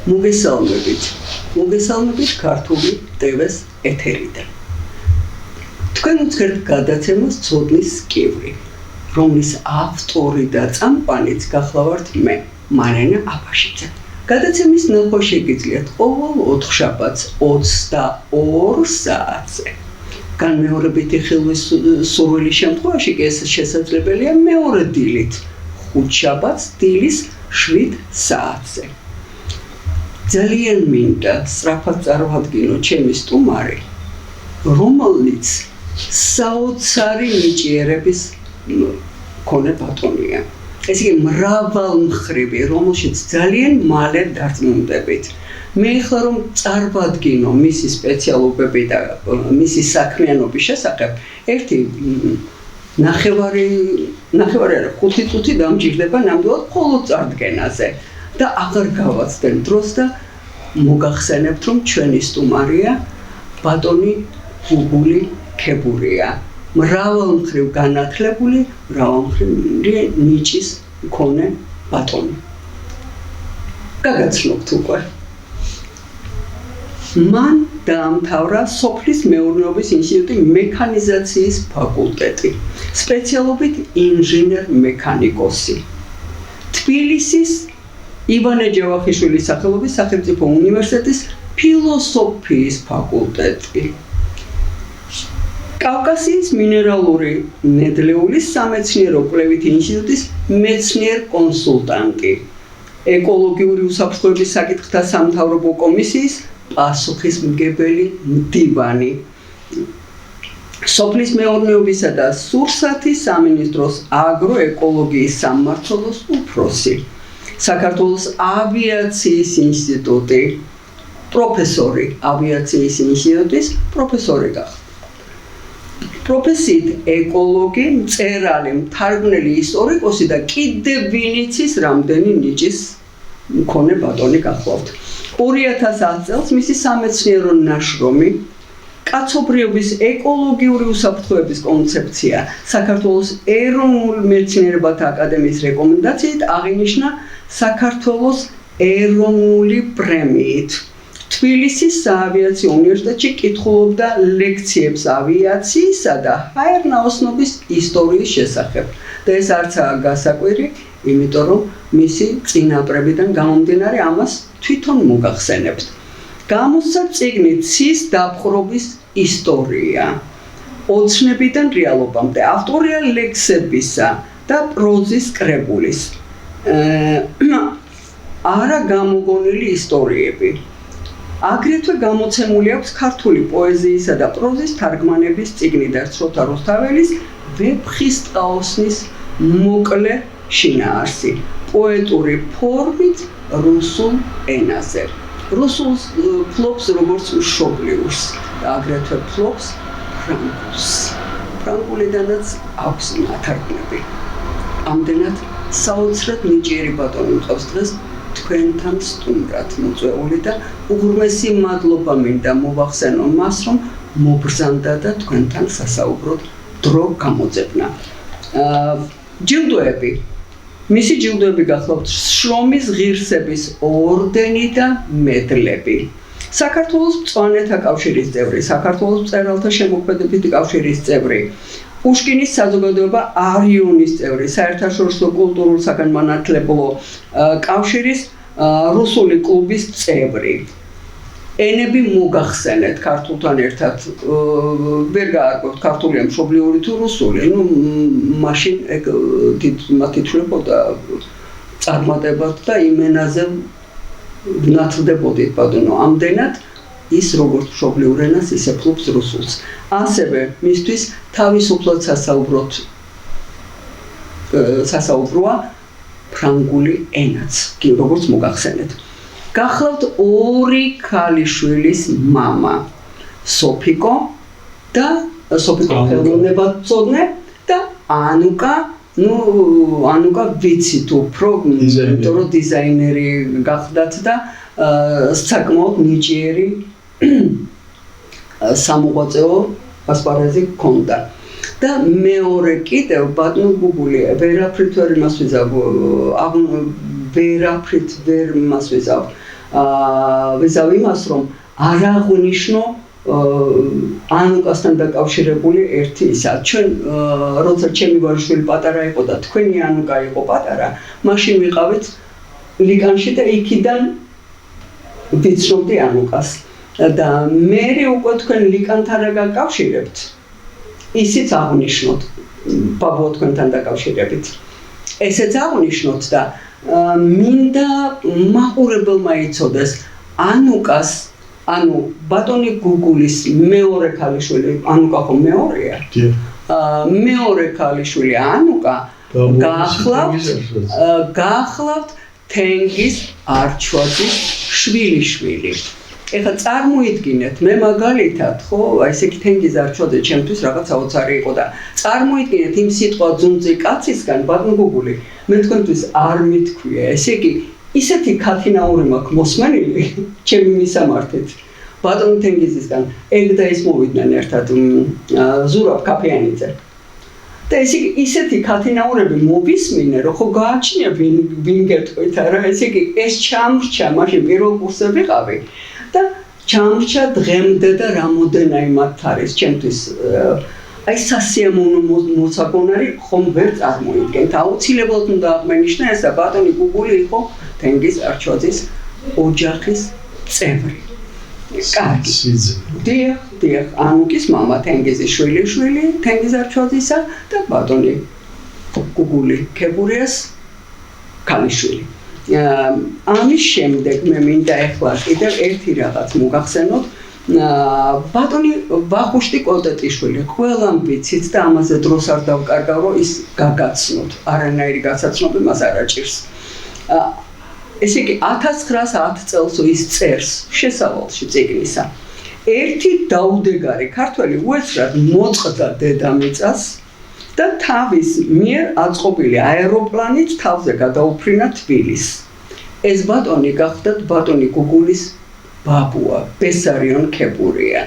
მოგესალმებით ქართული ტევეს ეთერიდან. თქვენ უცხერთ გადაცემას ცოდნის კივრი, რომლის ავტორი და წამყვანიც გახლავართ მე, მარინა აბაშიძე. გადაცემის ნახვა შეგიძლიათ ყოველ ოთხშაბათს 22 საათზე. განმეორებითი ხილვის შემთხვევაში კი ეს შესაძლებელია მეორე დილით, ხუთშაბათს დილის 7 საათზე. ძალიან მინდა სწრაფად წარვადგინო ჩემი სტუმარი, რომელიც საოცარი ნიჭიერების მქონე ბატონია. ეს იგი მრავალმხრივი, რომელშიც ძალიან მალე დარწმუნდებით. მე ეხლა რომ წარვადგინო მისი სპეციალობები და მისი საქმიანობის შესახებ, ერთი ნახევარი არა 5 წუთი დამჭირდება ნამდვილად მხოლოდ წარდგენაზე და აღარ გავაცდენ დროს და მოგახსენებთ რომ ჩვენი სტუმარია ბატონი გუგული ქებურია. მრავალმხრივ განათლებული, მრავალმხრივი ნიჭის მქონე ბატონი. გაგაცნობთ უკვე. მან დაამთავრა სოფლის მეურნეობის ინსტიტუტი მექანიზაციის ფაკულტეტი, სპეციალობით ინჟინერ-მექანიკოსი. თბილისის ივანე ჯავახიშვილის სახელობის სახელმწიფო უნივერსიტეტის ფილოსოფიის ფაკულტეტი. კავკასიის მინერალური ნედლეულის სამეცნიერო კვლევითი ინსტიტუტის მეცნიერ-კონსულტანტი, ეკოლოგიური უსაფრთხოების საკითხთა სამთავრობო კომისიის პასუხისმგებელი მდივანი, სოფლის მეურნეობისა და სურსათის სამინისტროს აგროეკოლოგიის სამმართველოს უფროსი, საქართველოს ავიაციის ინსტიტუტი, პროფესორი ავიაციის ინსტიტუტის პროფესორი გახდა. პროფესიით ეკოლოგი, მწერალი, მთარგმნელი, ისტორიკოსი და კიდევ ვინიცის რამდენი ნიჭის მქონე ბატონი გახლავთ. 2010 წელს მისი სამეცნიერო ნაშრომი კაცობრიობის ეკოლოგიური უსაფრთხოების კონცეფცია საქართველოს ეროვნული მეცნიერებათა აკადემიის რეკომენდაციით აღინიშნა საქართველოს ეროვნული პრემიით. თბილისის საავიაციო უნივერსიტეტში კითხულობდა ლექციებს ავიაციისა და ჰაერნაოსნობის ისტორიის შესახებ. და ეს არცაა გასაკვირი, იმიტომ რომ მისი წინაპრებიდან გამომდინარე ამას თვითონ მოგახსენებთ. გამოსცა წიგნი ცის დაპყრობის ისტორია. ოცნებიდან რეალობამდე, ავტორია ლექსებისა და პროზის კრებულის. არა გამოგონილი ისტორიები. აგრეთვე გამოცემული აქვს ქართული პოეზიისა და პროზის თარგმანების წიგნი და როთა რუსთაველის ვეფხისტყაოსნის მოკლე შინაარსი, პოეტური ფორმით რუსულ ენაზე. რუსულს ფლობს როგორც მშობლიურს და აგრეთვე ფლობს ფრანგულს. ფრანგულიდანაც აქვს ნათარგმნები. ამდენად საოცრად ნიჭიერი ბატონი მყავს დღეს თქვენთან სტუმრად მოწვეული და უღრმესი მადლობა მინდა მოვახსენო მას, რომ მობრძანდა და თქვენთან სასაუბროდ დრო გამოძებნა. ჯილდოები. მისი ჯილდოები გახლავთ შრომის ღირსების ორდენი და მედლები. საქართველოს მწვანეთა კავშირის წევრი, საქართველოს მწერალთა შემოქმედებითი კავშირის წევრი, პუშკინის საზოგადოება არიონის წევრი, საერთაშორისო კულტურულ საგანმანათლებლო კავშირის რუსული კლუბის წევრი. ენები მოგახსენეთ ქართულთან ერთად, ვერ გაარკვევთ ქართულია მშობლიური თუ რუსული, მაშინ მათი თვლებოდა წარმატებად და იმ ენაზე ნათლდებოდით ბატონო. ამდენად ის როგორც მშობლიურ ენას, ისე ფლობს რუსულს. ასევე მისთვის თავისუფლად სასაუბროა ფრანგული ენაც, როგორც მოგახსენეთ. გახლავთ ორი ქალიშვილის მამა, სოფიკო ხელოვნებაცოდნე და ანუკა, ანუკა ვიცით უფრო, იმიტომ რომ დიზაინერი გახდათ და საკმაოდ ნიჭიერი სამოღვაწეო ასპარეზი გქონდა. და მეორე კიდევ ბატონო გუგული ვერაფრით ვერ იმას ვიზავ ვერაფრით ვერ მას ვეზავ იმას, რომ არ აღვნიშნო ანუკასთან დაკავშირებული ერთი ისა. ჩვენ როცა ჩემი ვაჟიშვილი პატარა იყო და თქვენი ანუკა იყო პატარა, მაშინ ვიყავით ლიკანში და იქიდან ვიცნობდი ანუკას. და მე უკვე თქვენ ლიკანთან რა გაკავშირებთ, ისიც აღვნიშნოთ ბაბუო თქვენთან დაკავშირებით. ესეც აღვნიშნოთ და მინდა მაყურებელმა იცოდეს ანუკას, ანუ ბატონი გუგულის მეორე ქალიშვილი, ანუკა ხო მეორეა? მეორე ქალიშვილი ანუკა გაახლავთ თენგიზ არჩვაძის შვილიშვილი. ეხლა წარმოიდგინეთ, მე მაგალითად, ხო, ესე იგი თენგიზ არჩვაძე ჩემთვის რაღაც საოცარი იყო და წარმოიდგინეთ იმ სიტყვა ძუნწი კაცისგან ბატონ გუგული, მე თქვენთვის არ მithქვია, ესე იგი ისეთი ქათინაური მაქვს მოსმენილი ჩემი მისამართით ბატონ თენგიზისგან, ეგ და ის მოვიდნენ ერთად ზურაბ კაფეანიძე. და ესე იგი ისეთი ქათინაურები მოვისმინე, რომ ხო გააჩნია ვინ გეტყვით არა, ესე იგი ეს ჩამრჩა, მაშინ პირველ კურსზე ვიყავი და ჩამრჩა დღემდე და რამოდენაიმად არის ჩემთვის აი სასიამოვნო მოსაგონარი ხომ ვერ წარმოიდგენთ. აუცილებლად უნდა აღმენიშნა ეს და ბატონი გუგული იყო თენგიზ არჩვაძის ოჯახის წევრი. კარგი. დიახ, ანუკის მამა თენგიზის შვილიშვილი, თენგიზ არჩვაძისა და ბატონი გუგული ქებურიას ქალიშვილი. ამის შემდეგ მე მინდა ახლა კიდევ ერთი რაღაც მოგახსენოთ. ბატონი ვახუშტი კოტეტიშვილი, ყველამ ვიცით და ამაზე დროს არ დავკარგავ, რომ ის გაგაცნოთ. არანაირი გასაცნობი მას არ აჭირს. ესე იგი 1910 წელს ის წერს შესავალში წიგნისა. ერთი დაუდეგარი ქართველი უეცრად მოწყდა დედამიწას და თავის მიერ აწყობილი აეროპლანით თავზე გადაუფრინა თბილისს. ეს ბატონი გახდათ ბატონი გუგულის ბაბუა, ბესარიონ ქებურია,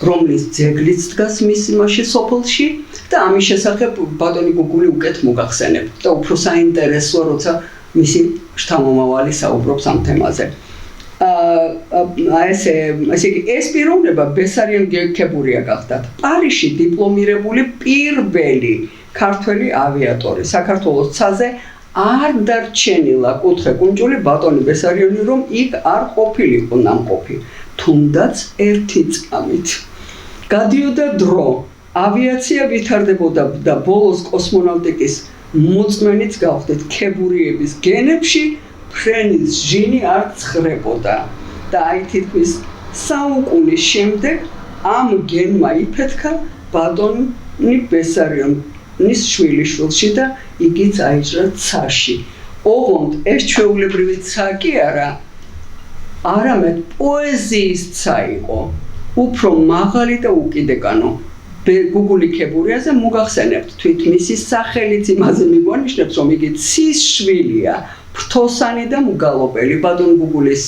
რომლის ძეგლიც დგას მის იმაში სოფელში და ამის შესახებ ბატონი გუგული უკეთ მოგახსენებთ და უფრო საინტერესოა, როცა მისი შთამომავალი საუბრობს ამ თემაზე. ეს პიროვნება ბესარიონ ქებურია გახდათ პარიზში დიპლომირებული პირველი ქართველი ავიატორი. საქართველოს ცაზე არ დარჩენილა კუთხე-კუნჭული ბატონი ბესარიონი, რომ იქ არ ყოფილიყო ნამყოფი, თუნდაც ერთი წამით. გადიოდა დრო, ავიაცია ვითარდებოდა და ბოლოს კოსმონავტიკის მოწმენიც გავხდეთ ქებურიების გენებში ფრენის ჟინი არ ცხრებოდა და აი თითქმის საუკუნის შემდეგ ამ გენმა იფეთქა ბატონი ბესარიონის შვილიშვილში და იგიც აიჭრა ცაში. ოღონდ ეს ჩვეულებრივი ცა კი არა, არამედ პოეზიის ცა იყო, უფრო მაღალი და უკიდეკანო. გუგული ქებურიაზე მოგახსენებთ თვით მისი სახელიც იმაზე მიგვანიშნებს, რომ იგი ცის შვილია, ფრთოსანი და მგალობელი. ბატონ გუგულის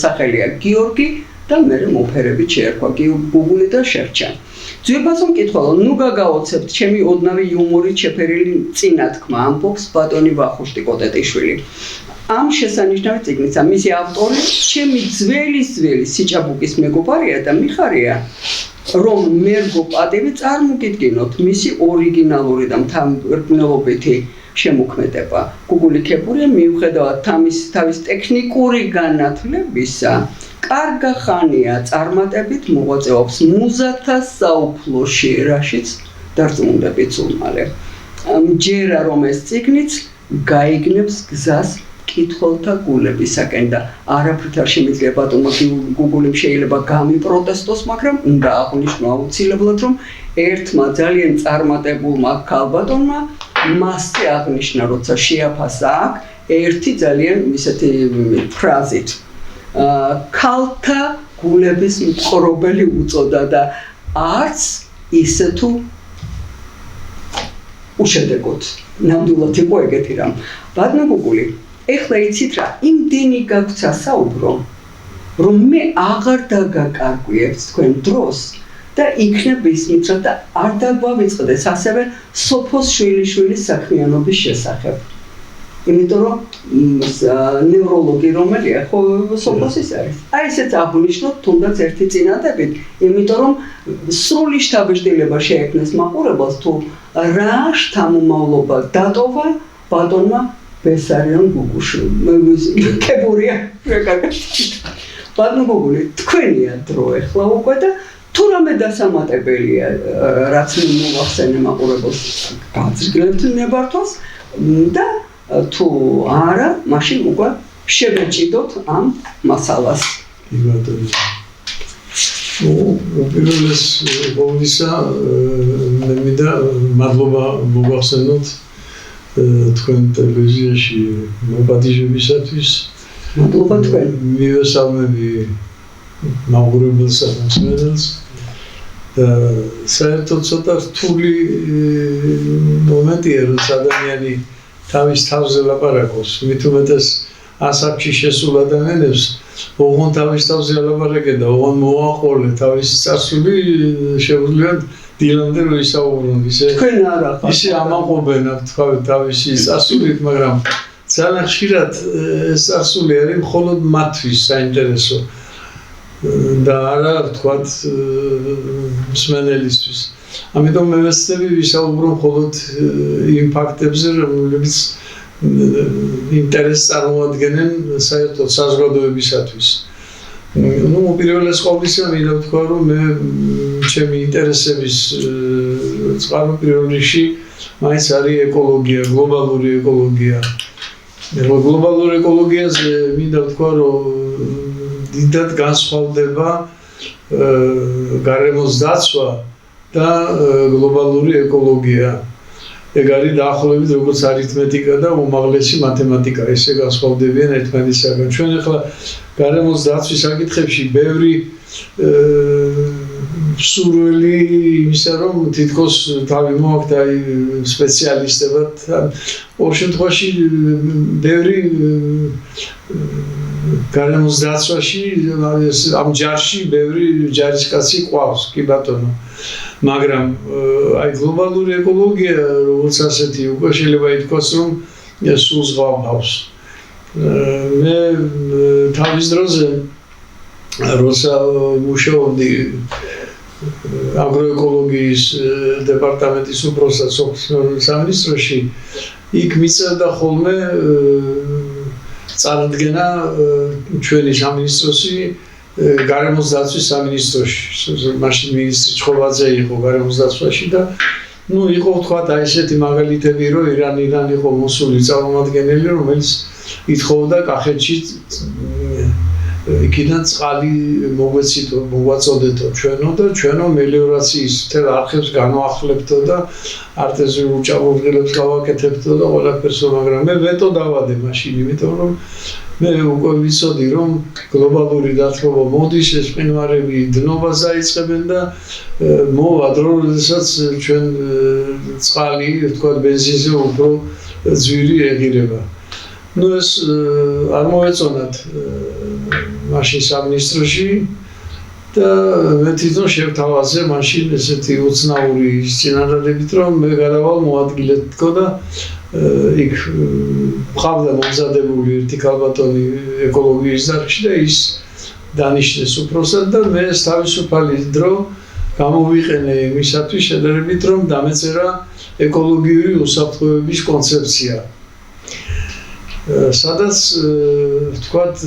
სახელია გიორგი და მერე მოფერებით შეერქვა გუგული და შერჩა. ძვირფასო მკითხველო, ნუ გაგაოცებთ ჩემი ოდნავი იუმორით შეფერილი წინათქმა, ამბობს ბატონი ვახუშტი კოტეტიშვილი. ამ შესანიშნავი წიგნისა მისი ავტორი ჩემი ძველი სიჭაბუკის მეგობარია და მიხარია, რომ მერგო პატივი წარმოგიდგინოთ მისი ორიგინალური და მთარგმნელობითი შემოქმედება. გუგული ქებურია მიუხედავად თავის ტექნიკური განათლებისა, კარგა ხანია წარმატებით მოღვაწეობს მუზათა საუფლოში, რაშიც დარწმუნდებით სულმალე. მჯერა რომ ეს წიგნიც გაიგნებს გზას კითხველთა გულებისაკენ და არაფრით არ შემიძლია ბატონმა გუგულიმ შეიძლება გამიპროტესტოს, მაგრამ უნდა აღვნიშნო აუცილებლად, რომ ერთმა ძალიან წარმატებულმა ქალბატონმა მასზე აღნიშნა, როცა შეაფასა აქ ერთი ძალიან ისეთი ფრაზით. ქალთა გულების მყრობელი უწოდა და არც ისე თუ უშედეგოდ. ნამდვილად იყო ეგეთი რამ. ბატონო გუგული, ეხლა იცით რა, იმდენი გაგვცა საუბრო, რომ მე აღარ დაგაკარგვიებთ თქვენ დროს და იქნებ ისმით და არ დაგვავიწყდეს ასევე სოფოს შვილიშვილის საქმიანობის შესახებ. იმიტომ რომ ნევროლოგი რომელია ხო სოფოსის არის. Აი ესეც აღნიშნოთ თუნდაც ერთი წინადადებით, იმიტომ რომ სრული შთაბეჭდილება შეექმნეს მაყურებელს თუ რა შთამომავლობა დატოვა ბატონმა ბესარიონ გუგუშვილმა. კებურია რეკაკა. ბატონ გუგული, თქვენია დრო ეხლა უკვე და თუ რამე დასამატებელია რაც მოვახსენე მაყურებელს გაძგლებთ ნებართვას და თუ არა, მაშინ უკვე შევეჭიდოთ ამ მასალას. უპირველეს ყოვლისა მე მინდა მადლობა მოგახსენოთ თქვენ ტელევიზიაში მოპატიჟებისათვის. მადლობა თქვენ. მივესალმები მაყურებელს და მსმენელს. საერთოდ ცოტა რთული მომენტია, როცა ადამიანი თავის თავზე ლაპარაკობს, მით უმეტეს ასაკში შესულ ადამიანებს, ოღონ თავის თავზე ლაპარაკე და ოღონ მოაყოლე თავისი წარსული შეუძლია დილამდე რომ ისაუბრონ, თქვენ არა ხართ. ისე ამაყობენ თავისი წარსულით, მაგრამ ძალიან ხშირად ეს წარსული არის მხოლოდ მათთვის საინტერესო და არა ვთქვათ მსმენელისთვის. ამიტომ მე ვეცდები ვისაუბრო მხოლოდ იმ ფაქტებზე, რომლებიც ინტერესს წარმოადგენენ საერთოდ საზოგადოებისათვის. უპირველეს ყოვლისა მინდა ვთქვა, რომ მე ჩემი ინტერესების წყარო რიგში მაინც არის ეკოლოგია, გლობალური ეკოლოგია. გლობალურ ეკოლოგიაზე მინდა ვთქვა, რომ დიდად განსხვავდება გარემოს დაცვა და გლობალური ეკოლოგია. ეგ არის დაახლოებით როგორც არითმეტიკა და უმაღლესი მათემატიკა, ესე განსხვავდებიან ერთმანეთისაგან. ჩვენ ახლა გარემოს დაცვის საკითხებში ბევრი სურვილი იმისა, რომ თითქოს თავი მოაქვთ აი სპეციალისტებად. ორ შემთხვევაში ბევრი გარემოს დაცვაში ამ ჯარში ბევრი ჯარისკაცი ყავს, კი ბატონო. მაგრამ აი გლობალური ეკოლოგია როგორც ასეთი უკვე შეიძლება ითქვას, რომ სულ ზღვავს. მე თავის დროზე როცა მუშაობდი აგროეკოლოგიის დეპარტამენტის უფროსად სამინისტროში, იქ მიწევდა ხოლმე წარდგენა ჩვენი სამინისტროსი გარემოს დაცვის სამინისტროში. მაშინ მინისტრი ჩხოვაძე იყო გარემოს დაცვაში და იყო ვთქვათ აი ესეთი მაგალითები, რომ ირანიდან იყო მოსული წარმომადგენელი, რომელიც ითხოვდა კახეთში იქიდან წყალი მოგვეცითო, მოგვაწოდეთო ჩვენო და ჩვენო მელიორაციის მთელ არხებს განვახლებთო და არტეზიულ უჭაობღილებს გავაკეთებთო და ყველაფერსო, მაგრამ მე ვეტო დავადე მაშინ, იმიტომ რომ მე უკვე ვიცოდი, რომ გლობალური დათბობა მოდის, ეს მყინვარები დნობას დაიწყებენ და მოვა დრო, როდესაც ჩვენ წყალი, ვთქვათ, ბენზინზე უფრო ძვირი ეღირება. ეს არ მოეწონათ მაშინ სამინისტროში და მე თვითონ შევთავაზე მაშინ ესეთი უცნაური წინადადებით, რომ მე გადავალ მოადგილედ თქო და იქ მყავდა მომზადებული ერთი ქალბატონი ეკოლოგიის დარგში და ის დანიშნეს უფროსად და მე თავისუფალი დრო გამოვიყენე იმისათვის შედარებით, რომ დამეწერა ეკოლოგიური უსაფრთხოების კონცეფცია. სადაც ვთქვათ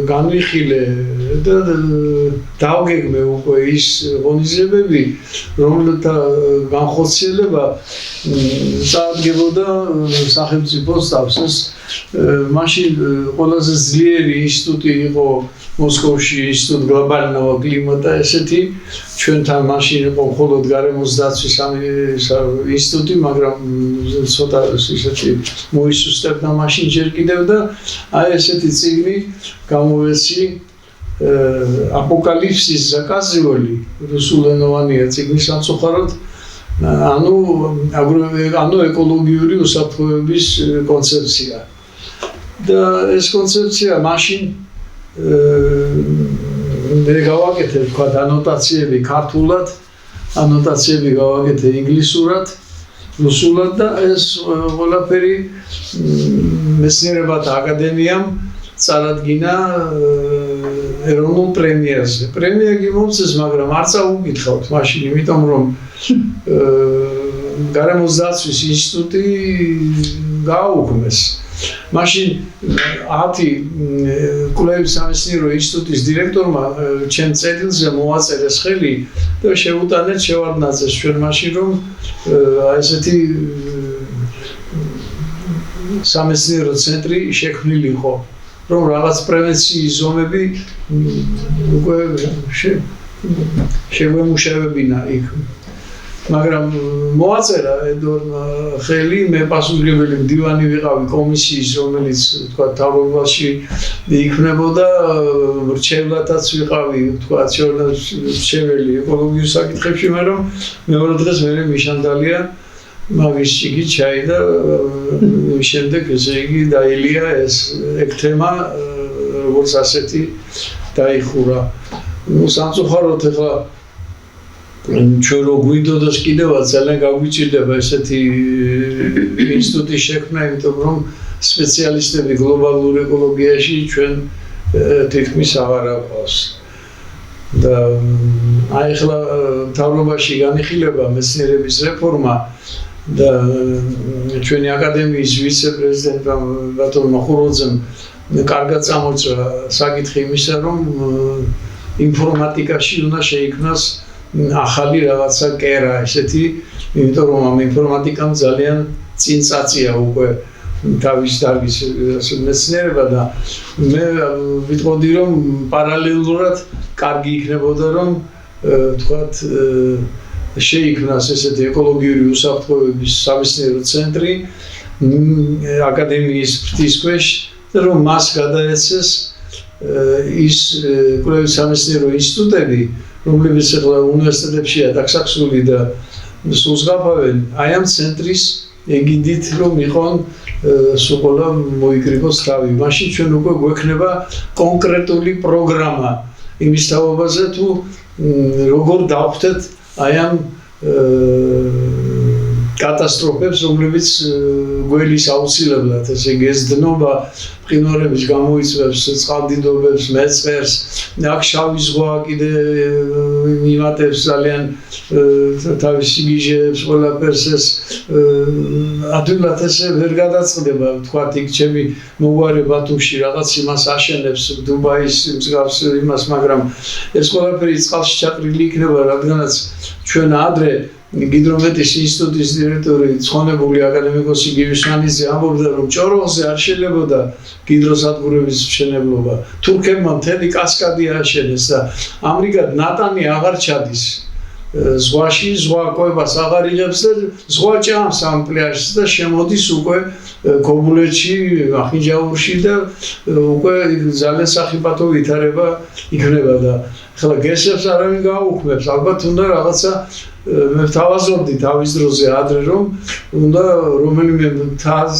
განვიხილე და დავგეგმე უკვე ის ღონისძიებები, რომელთა განხორციელება წარდგებოდა სახელმწიფოს თავს. მაშინ ყველაზე ძლიერი ინსტიტუტი იყო მოსკოვში ინსტიტუტ გლობალურного კლიმატა, ესეთი ჩვენთან მაშინ იყო მხოლოდ გარემოს დაცვის ინსტიტუტი, მაგრამ ცოტა ისეთი მოისუსტებდა მაშინ ჯერ კიდევ და აი ესეთი წიგნი გამოვეცი აპოკალიფსის ზაკაზიოლი, რუსულენოვანია წიგნი სამწუხაროდ, ანუ ეკოლოგიური უსაფრთხოების კონცეფცია. და ეს კონცეფცია მაშინ მე გავაკეთე თქვა ანოტაციები ქართულად, ანოტაციები გავაკეთე ინგლისურად რუსულად და ეს ყველაფერი მეცნიერებათა აკადემიამ წარადგინა ეროვნულ პრემიაზე. პრემია კი მომწეს, მაგრამ არ წაუკითხავთ მაშინ, იმიტომ რომ გარემოს დაცვის ინსტიტუტი გააუქმეს. მაშინ 10 კვლევის სამეცნიერო ინსტიტუტის დირექტორმა ჩემ წერილზე მოაწერეს ხელი და შეუტანეთ შევარდნაძეს ჩვენ მაშინ რომ ესეთი სამეცნიერო ცენტრი შექმნილიყო, რომ რაღაც პრევენციის ზომები უკვე შეგვემუშავებინა იქ. მაგრამ მოაწერა ედორმა ხელი, მე პასუხისმგებელი მდივანი ვიყავი კომისიის, რომელიც თქვა თავრობაში იქნებოდა, მრჩევლადაც ვიყავი, თქვა მრჩეველი ეკოლოგიურ საკითხებში, მაგრამ მეორე დღეს მე მიშანდალია მაგის ჩიგი ჩაიდა, შემდეგ ესე იგი დაილია ეს ეკთემა, როგორც ასეთი დაიხურა. ნუ სამწუხაროდ ეხლა ჩვენ რო გვიდოდოს კიდევაც ძალიან გაგვიჭირდება ესეთი ინსტიტუტის შექმნა, იმიტომ რომ სპეციალისტები გლობალურ ეკოლოგიაში ჩვენ თითქმის აღარ აყავს. და აი ახლა მთავრობაში განიხილება მეცნიერების რეფორმა და ჩვენი აკადემიის ვიცე-პრეზიდენტმა ბატონმა ხუროძემ კარგად წამოწვა საკითხი იმისა, რომ ინფორმატიკაში უნდა შეიქმნას ახალი რაღაცა კერა ესეთი, იმიტომ რომ ამ ინფორმატიკამ ძალიან წინ წაწია უკვე თავის დარგის მეცნიერება და მე ვიტყოდი რომ პარალელურად კარგი იქნებოდა რომ თქვათ შეიქმნას ესეთი ეკოლოგიური უსაფრთხოების სამეცნიერო ცენტრი აკადემიის ფრთის ქვეშ და რომ მას გადაეცეს ის კვლევის სამეცნიერო ინსტიტუტები, რომლებიც ახლა უნივერსიტეტებშია დაქსაქსული და სულს გაფავენ, აი ამ ცენტრის ეგიდით რომ იყონ სულ ყველა მოიკრიბოს თავი. მაშინ ჩვენ უკვე გვექნება კონკრეტული პროგრამა იმის თაობაზე თუ როგორ დავხვდეთ აი ამ კატასტროფებს, რომლებიც გველის აუცილებლად, ესე იგი ეს დნობა მყინვარების გამოიწვევს წყალდიდობებს, მეწყერს, აქ შავი ზღვა კიდე იმატებს ძალიან თავის სიგიჟეებს, ყველაფერს ეს ადვილად ესე ვერ გადაწყდება, ვთქვათ, იქ ჩემი მოგვარე ბათუმში რაღაც იმას აშენებს, დუბაის მსგავს იმას, მაგრამ ეს ყველაფერი წყალში ჩაყრილი იქნება, რადგანაც ჩვენ ადრე გიდრომეტრის ინსტიტუტის დირექტორი ცხონებული აკადემიკოსი გივიშანიძე ამბობდა, რომ ჭოროხზე არ შეიძლება გიდროსადგურების მშენებლობა. თურქებმა მთელი კასკადი ააშენეს და ამრიგად ნატანი აღარ ჩადის ზღვაში, ზღვა კვებას აღარ იღებს და ზღვა ჭამს ამ პლაჟს და შემოდის უკვე ქობულეთში, ახინჯაურში და უკვე ძალიან სახიფათო ვითარება იქნება და ახლა გესებს არავინ გააუქმებს, ალბათ უნდა რაღაცა მე ვთავაზობდი თავის დროზე ადრე რომ უნდა რომელიმე მთას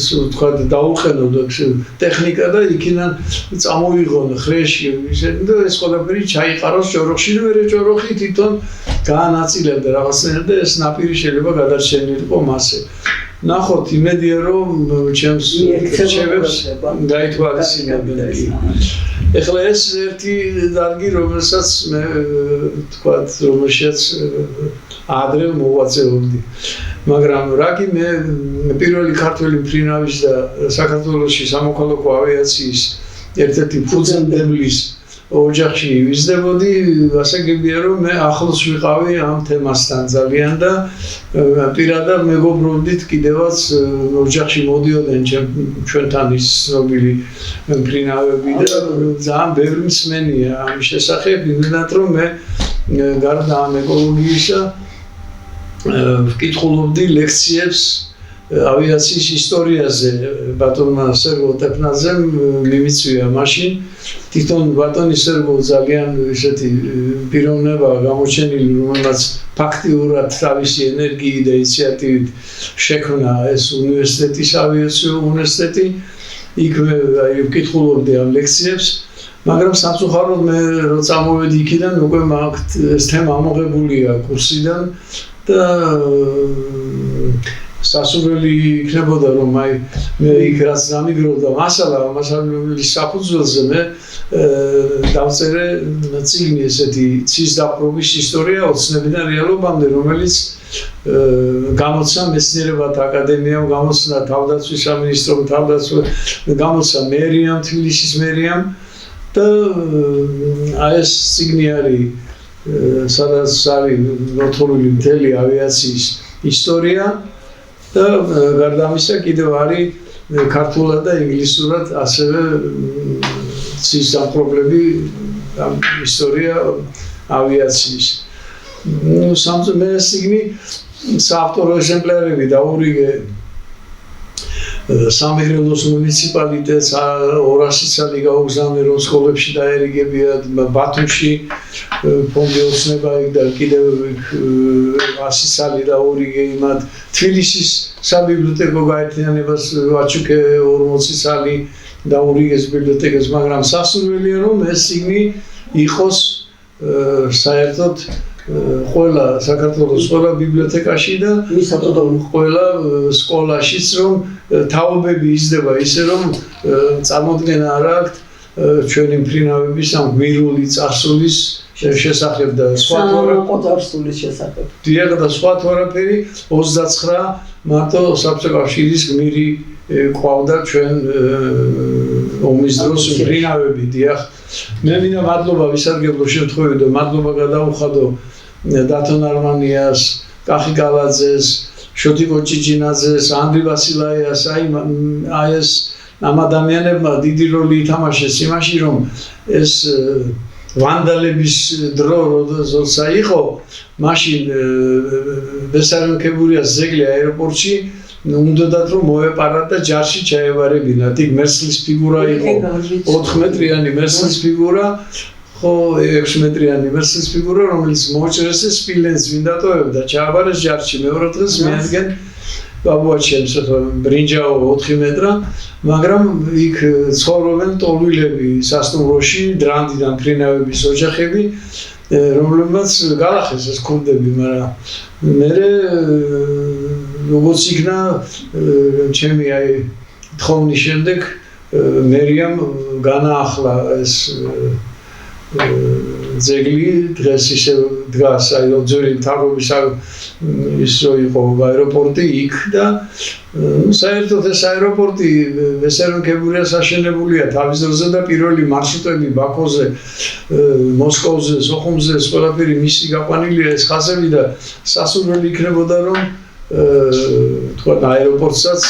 ვთქვათ დაუყენო ტექნიკა და იქიდან წამოიღონ ხრეში და ეს ყველაფერი ჩაიყაროს ჭოროხში და მერე ჭოროხი თვითონ გაანაწილებდა რაღაცნაირად და ეს ნაპირი შეიძლება გადარჩენილიყო მასე. ნახოთ, იმედია რომ ჩემს რჩევებს გაითვალისწინებენ. ეხლა ეს ერთი დარგი, რომელსაც მე ვთქვათ, რომელშიც ადრე მოვაწეობდი. მაგრამ რა კი მე პირველი ქართველი მფრინავის და საქართველოში სამოქალაქო ავიაციის ერთ-ერთი ფუძემდებლის ოჯახში ვიზრდებოდი, ასაგებია რომ მე ახლოს ვიყავი ამ თემასთან ძალიან და პირადად მეგობრობდით კიდევაც ოჯახში მოდიოდნენ ჩვენთან ის ცნობილი მფრინავები და ძალიან ბევრი მსმენია ამის შესახებ, იმდენად რომ მე გარდა ამ ეკოლოგიისა ვკითხულობდი ლექციებს ავიაციის ისტორიაზე. ბატონმა სერგო ტეპნაძემ მიმიწვია მაშინ. თვითონ ბატონი სერგო ძალიან ესეთი პიროვნება გამოჩენილი, რომელმაც ფაქტიურად თავისი ენერგიით და ინიციატივით შექმნა ეს უნივერსიტეტის ავიაციო უნივერსიტეტი. იქ მე ვკითხულობდი ამ ლექციებს, მაგრამ სამწუხაროდ მე როცა მოვედი იქიდან, უკვე ეს თემა ამოღებულია კურსიდან და სასურველი იქნებოდა რომ აი მე იქ რაც დამიგროვდა მასალის საფუძველზე მე დავწერე წიგნი ესეთი ცის დაპყრობის ისტორია ოცნებიდან რეალობამდე რომელიც გამოცა მეცნიერებათა აკადემიამ გამოცდა თავდაცვის სამინისტრომ გამოცდა მერიამ თბილისის მერიამ და აი ეს წიგნი არის სადაც არის მოთხრობილი მთელი ავიაციის ისტორია და გარდა ამისა კიდევ არის ქართულად და ინგლისურად ასევე ცის დამპყრობლები ისტორია ავიაციის. მე წიგნი საავტორო ეგზემპლარები დაურიგე სამეგრელოს მუნიციპალიტეტს 200 წელი გაუგზავნე რომ სკოლებში დაერიგებიათ ბათუმში ფონდი ოცნება და კიდევ 100 წელი დაურიგე იმათ თბილისის საბიბლიოთეკო გაერთიანებას ვაჩუქე 40 წელი დაურიგეს ბიბლიოთეკას მაგრამ სასურველია რომ ეს წიგნი იყოს საერთოდ ყველა საქართველოს ყველა ბიბლიოთეკაში და ყველა სკოლაშიც რომ თაობები იზრდება ისე რომ წარმოდგენა არ აქვს ჩვენი მფრინავების ამ გვირული წარსულის შესახებ და სხვა წარსულის შესახებ. დიახ და სხვა თორაფერი 29 მარტო საბჭოთა კავშირის გმირი ყავდა ჩვენ ომის დროს მფრინავები დიახ მე მინდა მადლობა ვისარგებლო შემთხვევით და მადლობა გადაუხადო დათონ არმანიას, კახი გალაძეს, შოთიკო ჭიჭინაძეს, ანდრი ვასილაიას, აი ეს ამ ადამიანებმა დიდი როლი ითამაშეს იმაში, რომ ეს ვანდალების დრო როცა იყო, მაშინ ბესარიონ-ქებურიას ძეგლი აეროპორტში უნდათ რომ მოეპარათ და ჯარში ჩაევარებინათ. იქ მერსლის ფიგურა იყო 4 მეტრიანი მერსლის ფიგურა ხო 6 მეტრიანი მერსლის ფიგურა რომელიც მოჭრეს სპილენს ვინდატოებდა ჩააბარეს ჯარში მეორე დღეს მეადგენ ბაბუაჩემს ბრინჯაო 4 მეტრა მაგრამ იქ ცხოვრობენ ტოლვილები სასტუმროში დრანდიდან ფრინავების ოჯახები რომლებმაც გალახეს ეს ქურდები მაგრამ მე როგორც იქნა ჩემი აი თხოვნის შემდეგ მერიამ განაახლა ეს ძეგლი დღეს ისე დგას აი რომ ძველი მთავრობის ის რო იყო აეროპორტი იქ და საერთოდ ეს აეროპორტი ბესარიონ-ქებურიას აშენებულია თავის დროზე და პირველი მარშრუტები ბაქოზე მოსკოვზე სოხუმზე ყველაფერი მისი გაყვანილია ეს ხაზები და სასურველი იქნებოდა რომ თქვა აეროპორტსაც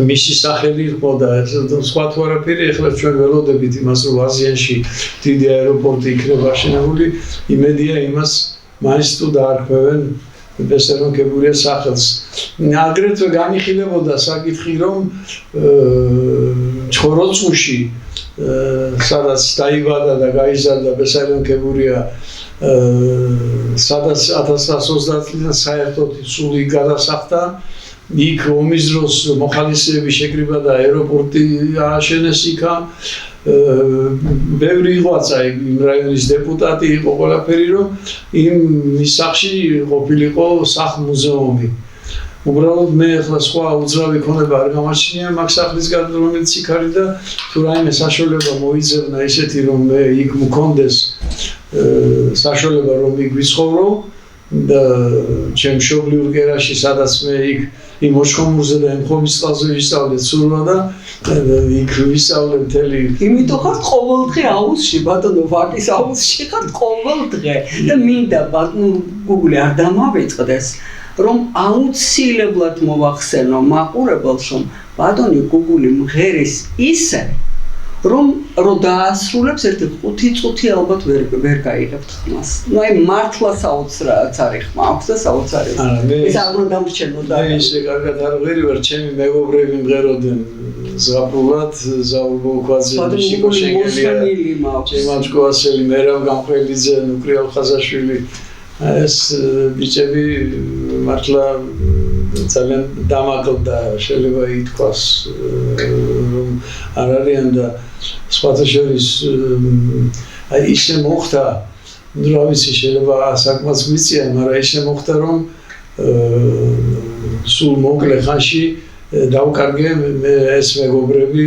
მისი სახელი იყო და სხვა თუ არაფერი ახლა ჩვენ ველოდებით იმას რომ აზიაში დიდი აეროპორტი იქნება აშენებული იმედია იმას მაინც თუ დაარქმევენ ბესარიონ-ქებურიას სახელს აგრეთვე განიხილებოდა საკითხი რომ ჩხოროწყუში სადაც დაიბადა და გაიზარდა ბესარიონ-ქებურია სადაც 1930 წლიდან საერთოდ სული გადასახდა იქ ომის დროს მოხალისეები შეკრიბა და აეროპორტი ააშენეს იქა ბევრი იღვაცა იმ რაიონის დეპუტატი იყო ყველაფერი რომ იმ სახლში ყოფილიყო სახლ-მუზეუმი უბრალოდ მე ახლა სხვა უძრავი ქონება არ გამაჩნია მაგ სახლის გარდა რომელიც იქ არის და თუ რაიმე საშუალება მოიძებნა ისეთი რომ მე იქ მქონდეს საშუალება რომ იქ ვიცხოვრო და ჩემ მშობლიურ კერაში სადაც მე იქ იმ ოშხომურზე და იმ ხომისწყალზე ვისწავლე ცურვა და იქ ვისწავლე მთელი იმიტომ ხარ ყოველდღე აუზში ბატონო ვაკის აუზში ხარ ყოველდღე და მინდა ბატონო გუგლი არ დამავიწყდეს რომ აუცილებლად მოვახსენო მაყურებელს რომ ბატონი გუგული მღერის ისე რომ დაასრულებს ერთი 5 წუთი ალბათ ვერ გაიღებთ ხმას. ნუ აი მართლა საოცრად არის ხმა აქვს და საოცარი. ეს არ უნდა დამრჩენო და ისე კარგად არ ვერი ვარ ჩემი მეგობრები მღეროდნენ ზღაპრულად ზაურ ბოქვაძე შიკო შეგელია ჩემაჩკოასელი მერაბ გამყრელიძე ნუკრიალ ხაზაშვილი ეს ბიჭები მართლა ძალიან დამაკლდა შეიძლება ითქვას რომ არ არიან და სხვათა შორის აი ისე მოხდა ნუ რა ვიცი შეიძლება საკმაოდ მიწია მაგრამ ისე მოხდა რომ სულ მოკლე ხანში დავკარგე ეს მეგობრები,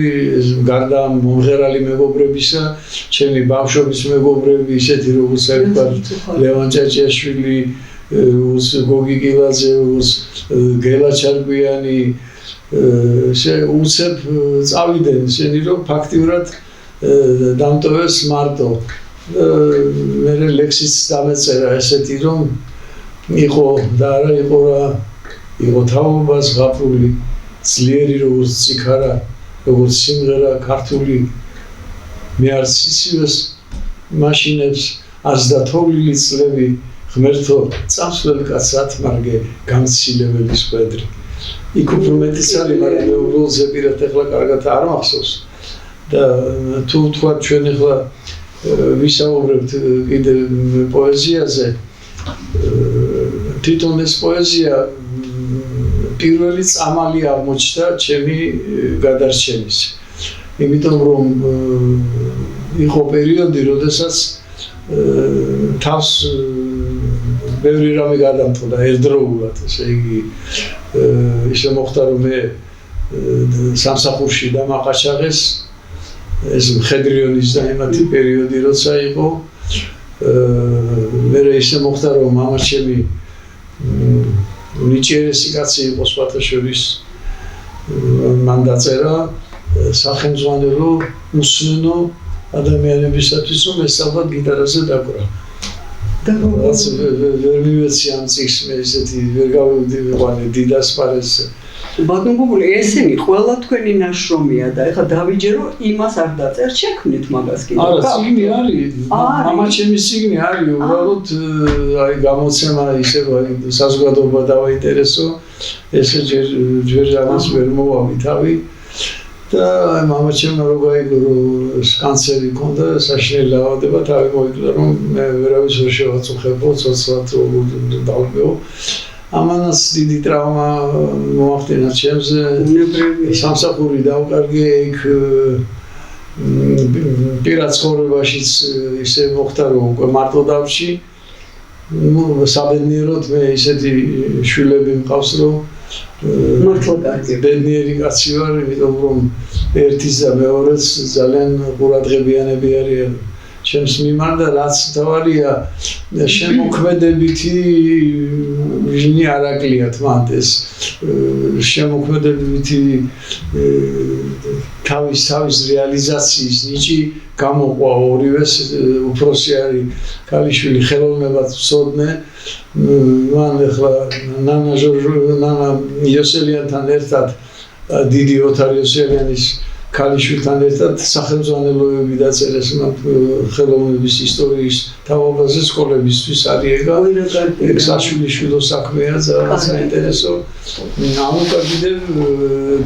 გარდა მომღერალი მეგობრებისა, ჩემი ბავშვობის მეგობრები, ისეთი როგორც ერთხელ ლევან ჭაჭიაშვილი, გოგი გილაძე, გელა ჩარკვიანი, უცებ წავიდნენ ისინი, რომ ფაქტიურად დამტოვეს მარტო. მე ლექსიც დამეწერა ესეთი, რომ იყო და არა იყო რა, იყო თაობას გაფრული, ძლიერი როგორც ციქარა, როგორც სიმღერა ქართული, მე არც ისივეს მაშინებს, არც დათოვლილი წლები, ღმერთო, წამსვლელ კაცს ათმარგე, გამცილებელი სვედრი. იქ უფრო მეტიც არის, მაგრამ მე უბრალოდ ზეპირად ეხლა კარგად არ მახსოვს. და თუ თქვა ჩვენ ეხლა ვისაუბრებთ კიდე პოეზიაზე, თვითონ ეს პოეზია პირველი წამალი აღმოჩნდა ჩემი გადარჩენის. იმიტომ რომ იყო პერიოდი, როდესაც თავს ბევრი რამე გადამთხოვდა ერთდროულად, ესე იგი ისე მოხდა რომ მე სამსახურში დამაყაჩაღეს ეს მხედრიონის და იმათი პერიოდი როცა იყო მე ისე მოხდა რომ მამა ჩემი ნიჭიერესი კაცი იყო სხვათა შორის მან დაწერა სახელმძღვანელო უსმენო ადამიანებისათვის რომ ესწავლა გიტარაზე დაკვრა. რაც ვერ მივეცი ამ წიგს მე ისეთი ვერ გავიყვანე დიდასპარეს. ბატონ გოგოლი, ესენი ყველა თქვენი ნაშრომია და ეხლა დავიჯერო იმას არ დაწერ შექმნით მაგას კიდე. არა, წიგნი არის. მამა ჩემი წიგნი არის, უბრალოდ აი გამოცემა ისე საზოგადოება დავაინტერესო, ესე ჯერ ამას ვერ მოვავი თავი. და მამა ჩემმა რო გაიგო რომ კანცერი ჰქონდა, საშინელი დაავადება, თავი მოიკლა რომ მე ვერავის ვერ შევაწუხებო, ცოცხლად დავბეო. ამანაც დიდი ტრავმა მოახდინა ჩემზე. სამსახური დავკარგე, იქ პირად ცხოვრებაშიც ისე მოხდა რომ უკვე მარტო დავში. საბედნიეროდ მე ისეთი შვილები მყავს რომ მართლა კარგი. ბედნიერი კაცი ვარ, იმიტომ რომ ერთის და მეორეც ძალიან ყურადღებიანები არიან ჩემს მიმართ და რაც თავარია შემოქმედებითი ვიჟნი არ აკლიათ მანდ ეს შემოქმედებითი თავის რეალიზაციის ნიჭი გამოყვა ორივეს უფროსი არის ქალიშვილი ხელოვნებად ვწოდნე მან ახლა ნანა იოსელიანთან ერთად დიდი ოთარ იოსელიანის ქალიშვილთან ერთად სახელმძღვანელოები დაწერეს ხელოვნების ისტორიის თავობაზე სკოლებისთვის არის ეგ საშვილიშვილო საქმეა ძალიან საინტერესო ამუკა კიდევ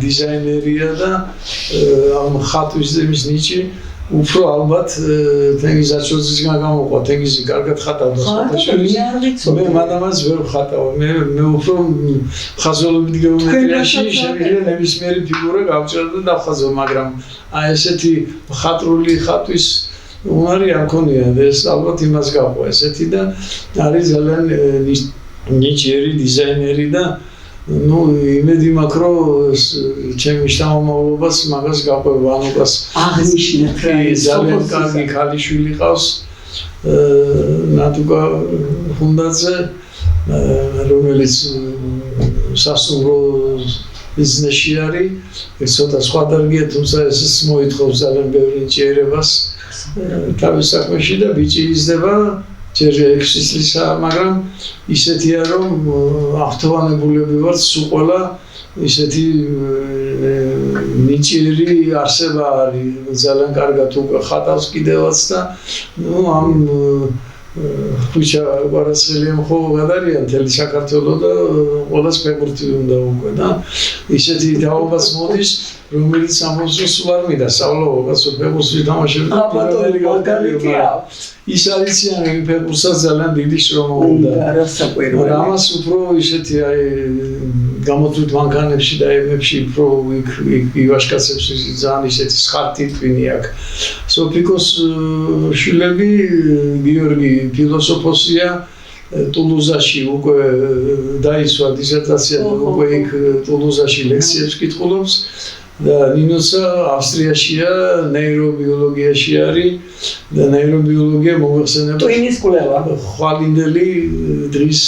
დიზაინერია და ამ ხატვის ზემის ნიჭი უფრო ალბათ თენგიზ აჩოძისგან გამოყვა თენგიზი კარგად ხატავდა მე მადამას ვერ ხატავ მე უფრო ხაზოლობით გეომეტრიაში შემიძლია ნებისმიერი ფიგურა გავჭერდა და დავხაზო მაგრამ აი ესეთი ხატრული ხატვის უნარი არ მქონია ეს ალბათ იმას გაყვა ესეთი და არის ძალიან ნიჭიერი დიზაინერი და ну იმედი მაქვს რომ ჩემი შთამომავლობას მაგას გაყვება ანუკას აღნიშნეთ რა ძალიან კარგი ქალიშვილი ყავს ნატუკა ხუნდაძე რომელიც სასურვო ბიზნესში არის ცოტა სხვა დარგია თუმცა ეს მოითხოვს ძალიან ბევრი ნიჭიერებას თავის საქმეში და ბიჭი იზრდება ჯერ 6 წლისა, მაგრამ ისეთია რომ აღთვალებულები ვართ სულ ყველა ისეთი ნიჭიერი არსება არის ძალიან კარგად უკვე ხატავს კიდევაც და ნუ ამ ხუჩა ვარასხელიამ ხო გადარიან მთელი საქართველო და ყველას ფეხბურთი უნდა უკვე და ისეთი დაობაც მოდის რომელიც ამბობს რომ სულ არ მინდა სწავლო კაცო ფეხბურთი თამაშები ის არიციან იმ ფეხბურთსაც ძალიან დიდი შრომა უნდა არასაკვირველი ამას უფრო ისეთი აი გამოთვლით მანქანებში და ემებში უფრო იქ ივაშკაცებს ძალიან ისეთი სხარტი ტვინი აქვს სოფიკოს შვილები გიორგი ფილოსოფოსია ტულუზაში უკვე დაისვა დისერტაცია და უკვე იქ ტულუზაში ლექციებს კითხულობს და ნინოსა ავსტრიაშია ნეირობიოლოგიაში არის და ნეირობიოლოგია მოიხსენება ტვინის კვლევა ხვალინდელი დღის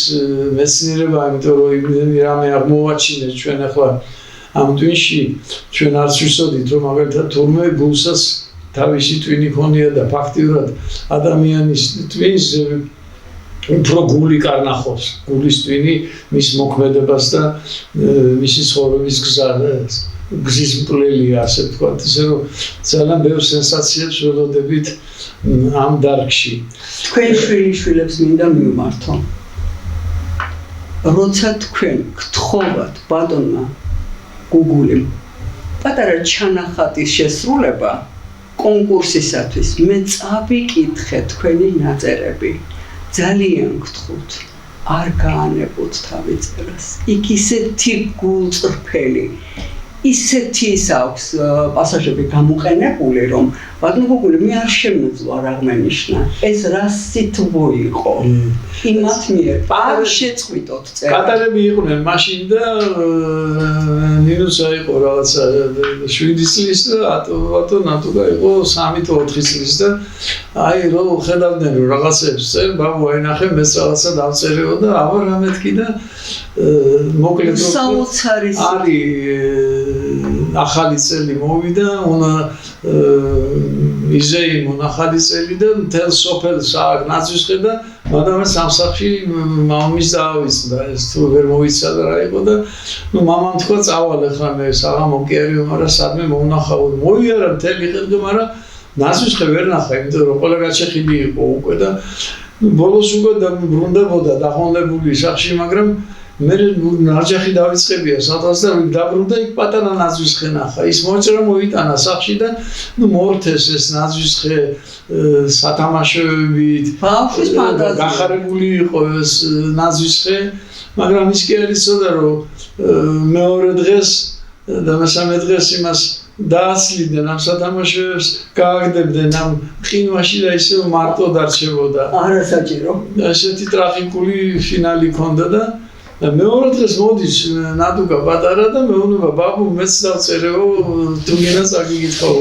მეცნიერება იმიტომ რომ იმდენი რამე აღმოვაჩინეს ჩვენ ახლა ამ ტვინში ჩვენ არც ვიცოდით რომ მაგალითად თურმე გულსაც თავისი ტვინი ქონია და ფაქტიურად ადამიანის ტვინს უფრო გული კარნახობს გულის ტვინი მის მოქმედებას და მისი ცხოვრების გზის მკვლელია ასე ვთქვათ ისე რომ ძალიან ბევრ სენსაციებს ველოდებით ამ დარგში თქვენ შვილიშვილებს მინდა მივმართო როცა თქვენ გთხოვათ ბატონმა გუგულიმ პატარა ჩანახატის შესრულება კონკურსისათვის მე წავიკითხე თქვენი ნაწერები ძალიან გთხოვთ არ გაანებოთ თავი წერას იქ ისეთი გულწრფელი ისეთი ის აქვს პასაჟები გამოყენებული რომ ბატონო გუგული მე არ შემეძლო არ აღმენიშნა ეს რა სითბო იყო იმათ მიერ არ შეწყვიტოთ წერა კატარები იყვნენ მაშინ და ნინოსა იყო რაღაცა 7 წლის და ატო იყო 3 თუ 4 წლის და აი რომ ხედავდნენ რომ რაღაცებს წერ ბაბუ აინახე მეც რაღაცა დავწერეო და აბა რა მეთქი და მოკლედ საოცარი ახალი წელი მოვიდა უნდა იზეიმონ ახალი წელი და მთელ სოფელს აქ ნაცვისყე და მადამე სამსახში მამის დაავიწყდა ეს თუ ვერ მოიცა და რა იყო და ნუ მამამ თქვა წავალ ახლა მე საღამო კი არისო მაგრამ სადმე მომნახავ მოიარა მთელი ხელი მაგრამ ნაცვისყე ვერ ნახა იმიტომ რომ ყველა გაჩეხილი იყო უკვე და ბოლოს უკვე ბრუნდებოდა დახონლებული სახში მაგრამ მე ნარჯახი დავიწყებია სადღაც და დაბრუნდა იქ პატარა ნაცვისხე ნახა ის მოჭრა მოიტანა სახში და ნუ მოორთეს ეს ნაცვისხე სათამაშოებით ბავშვის ფანტაზია გახარებული იყო ეს ნაცვისხე მაგრამ ის კი არ იცოდა რომ მეორე დღეს და მესამე დღეს იმას დაასლიდნენ ამ სათამაშოებს გააგდებდნენ ამ ყინვაში და ისევ მარტო დარჩებოდა არასაჭირო ესეთი ტრაგიკული ფინალი ჰქონდა და მეორე დღეს მოდის ნადუგა პატარა და მეუბნება ბაბუ მეც დავწერეო თუ გინდა წაგიკითხავ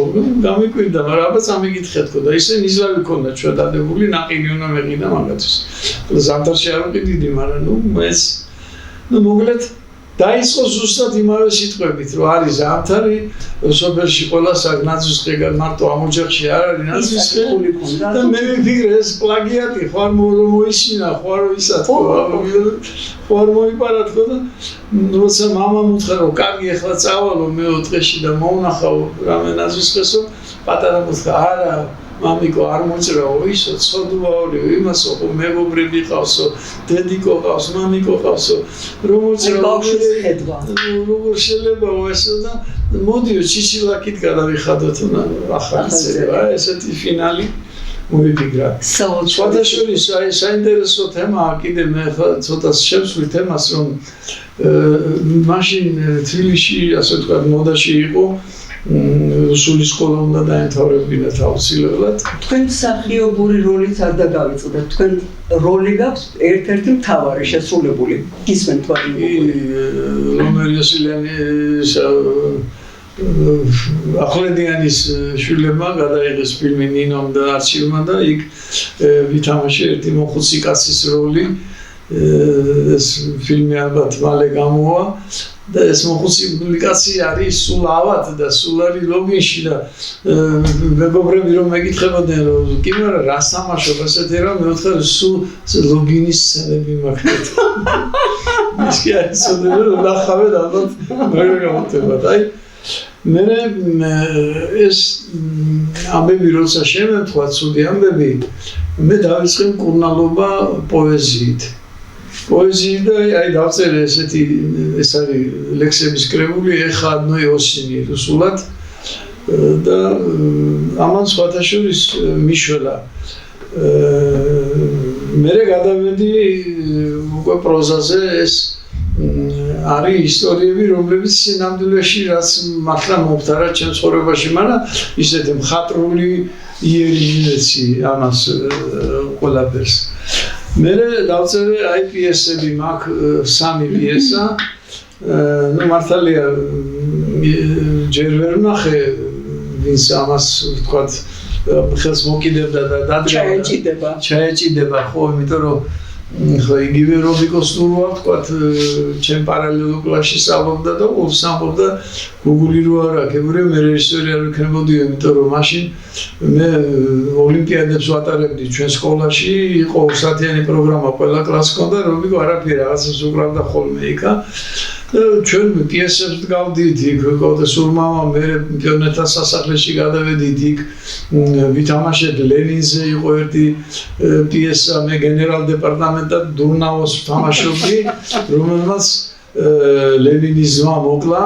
გამიკვირდა მაგრამ აბა წამიკითხეთქო და ისე ნიზავი ქონდა ჩვენ დადებული ნაყინი უნდა მეყიდა მაგათთვის ზამთარში არ ვიყიდი მაგრამ ნუ მეც ნუ მოკლედ დაიწყო ზუსტად იმავე სიტყვებით რომ არის ზამთარი სოფელში ყველას აქ ნაცვისყე მარტო ამ ოჯახში არ არის ნაცვისყე და მე ვიფიქრე ეს პლაგიატი ხარ მოისმინა ხარ ისად ხარ მოიპარათქო და როცა მამამ უთხრა რომ კარგი ახლა წავალო მეოთხეში და მოვნახავ რამე ნაცვისყესო პატარა უთხრა არა მამიკო არ მოჭრაო ისო ცოდვაორიო იმასო მეგობრები ყავსო დედიკო ყავს მამიკო ყავსო რომ მოჭრაო როგორ შეიძლება ესო და მოდიო ჩიჩილაკით გადავიხადოთ ახალი წერა ესეთი ფინალი მოიფიქრა სხვადასხვა საინტერესო თემაა კიდე მე ცოტა შევსვი თემას რომ მაშინ თბილისში ასე ვთქვათ მოდაში იყო რუსული სკოლა უნდა დაემთავრებინათ აუცილებლად. თქვენ მსახიობური როლით არ დაგავიწყდეთ. თქვენ როლი გაქვს ერთ-ერთი მთავარი შესრულებული. გისმენთ თქვენი რომელი ასილიანის ახვლედიანის შვილებმა გადაიღეს ფილმი ნინომ და არჩილმა და იქ ვითამაშე ერთი მოხუცი კაცის როლი. ეს ფილმი ალბათ მალე გამოვა და ეს მოხუცი კაცი არის სულ ავად და სულ არის ლოგინში და მეგობრები რომ მეკითხებოდნენ რომ კი მაგრამ რას თამაშობ ესეთი რომ მე ვთქვა სულ ლოგინის სცენები მაქვს ის კი არის სულ ნახავენ ალბათ მე გამოტებად აი მე ეს ამბები როცა შემეთქვა ცუდი ამბები მე დავიწყე მკურნალობა პოეზიით პოეზიით და აი დავწერე ესეთი ეს არის ლექსების კრებული ეხა ნოი ოსინი რუსულად და ამან სხვათაშორის მიშველა მე გადავედი უკვე პროზაზე ეს არის ისტორიები რომლებიც ნამდვილში რაც მართლა მომხდარა ჩემს ცხოვრებაში მაგრამ ისეთი მხატვრული იერინეცი ამას ყველაფერს მე დავწერე აი პიესები მაქვს 3 პიესა ну მართალია ჯერ ვერ ვნახე ვინც ამას ვთქვათ ხელს მოკიდებდა და ჩაეჭიდება ხო იმიტომ რომ ხო იგივე რობიკოს ნურვა ვთქვათ ჩემ პარალელურ კლასში სწავლობდა და უსამბობდა გუგული რო არ აქებურე მე რეჟისორი არ ვიქნებოდი იმიტომ რომ მაშინ მე ოლიმპიადებს ვატარებდი ჩვენ სკოლაში იყო სათიანი პროგრამა ყველა კლასს ჰქონდა რობიკო არაფერი რაღაცას უკრავდა ხოლმე იქა ჩვენ პიესებს გავდით იქ ყავდა სურმამა მე პიონერთა სასახლეში გადავედით იქ ვითამაშეთ ლენინზე იყო ერთი პიესა მე გენერალ დეპარტამენტად დურნაოს ვთამაშობდი რომელმაც ლენინის ძმა მოკლა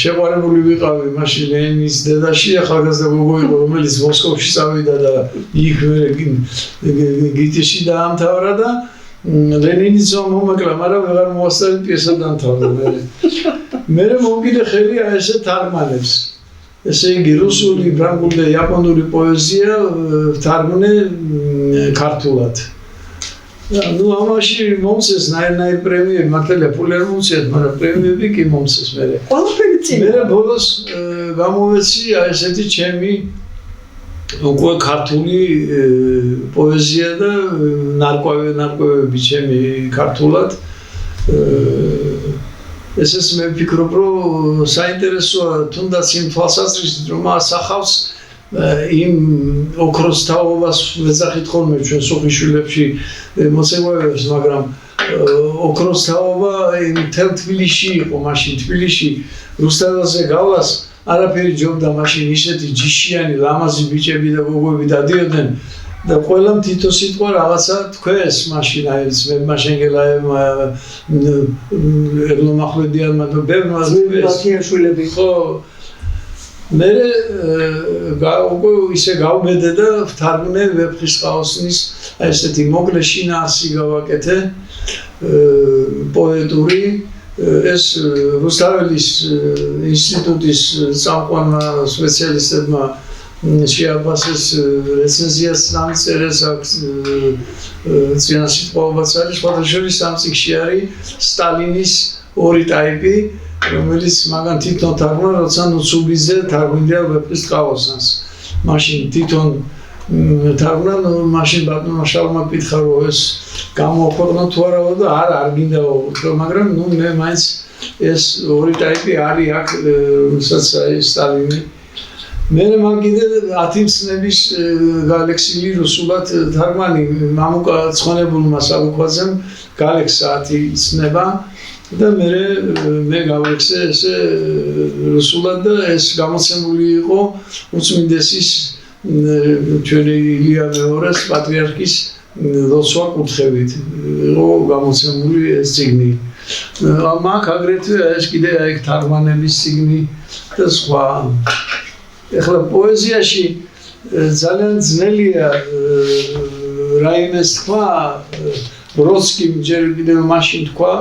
შეყვარებული ვიყავი მაშინ ლენინის დედაში ახალგაზრდა გოგო იყო რომელიც მოსკოვში წავიდა და იქ გიტიში დაამთავრა და ლენინის ძმა მომაკლა მაგრამ ვეღარ მოასწავლე პიესა დამთავრდა მე მომგიდე ხელი აი ესე თარგმანებს ესე იგი რუსული, ფრანგული და იაპონური პოეზია თარგმნე ქართულად ну ამაში მომცეს ნაირ პრემიები მართალია ფული არ მომციათ მაგრამ პრემიები კი მომცეს მე ყველაფერი წინ მე ბოლოს გამოვეცი აი ესეთი ჩემი უკვე ქართული პოეზია და ნარკვევები ჩემი ქართულად ესეც მე ვფიქრობ რომ საინტერესოა თუნდაც იმ თვალსაზრისით რომ ასახავს იმ ოქროს თაობას ვეძახით ხოლმე ჩვენ სოფიშვილებში მოცეკვავებს მაგრამ ოქროს თაობა მთელ თბილისში იყო მაშინ თბილისში რუსთაველზე გავლას არაფერი ჯობდა მაშინ ისეთი ჯიშიანი ლამაზი ბიჭები და გოგოები დადიოდნენ და ყველამ თითო სიტყვა რაღაცა თქვეს მაშინ აი მე მაშენგელაევმა ერლო მახვლედიანმა და ბევრმა ბათიაშვილები ხო მე ისე გავმედე და ვთარგმნე ვეფხის ყაოსნის აი ესეთი მოკლე შინაარსი გავაკეთე პოეტური ეს რუსთაველის ინსტიტუტის წამყვანმა სპეციალისტებმა შეაბასეს რეცენზიას დამწერეს აქვს წინა სიტყვაობაც არის სხვათა შორის ამ წიგნში არის სტალინის 2 ტაიპი რომელიც მაგან თვითონ თარგმნა როცა ნუცუბიძე თარგმნიდა ვეფხის ყაოსანს მაშინ თვითონ თარგმნა მაშინ ბატონმა შალმა კითხა რომ ეს გამოაქვეყნო თუ არაო და არ გინდაო მაგრამ ნუ მე მაინც ეს 2 ტაიპი არის აქ რომელსაც სტალინი მე მაგიდე 10 მცნების გალექსილი რუსულად თარგმანი მამუკა ცხონებულმა საბუქვაძემ გალექსა 10 მცნება და მე გავექსე ესე რუსულად და ეს გამოცემული იყო უწმინდესის ჩვენი ილია მეორეს პატრიარქის ლოცვა კუთხებით იყო გამოცემული ეს წიგნი მაგ აგრეთვე ეს კიდე აი თარგმანების წიგნი და სხვა ეხლა პოეზიაში ძალიან ძნელია რაიმეს თქვა ბროდსკიმ ჯერ კიდევ მაშინ თქვა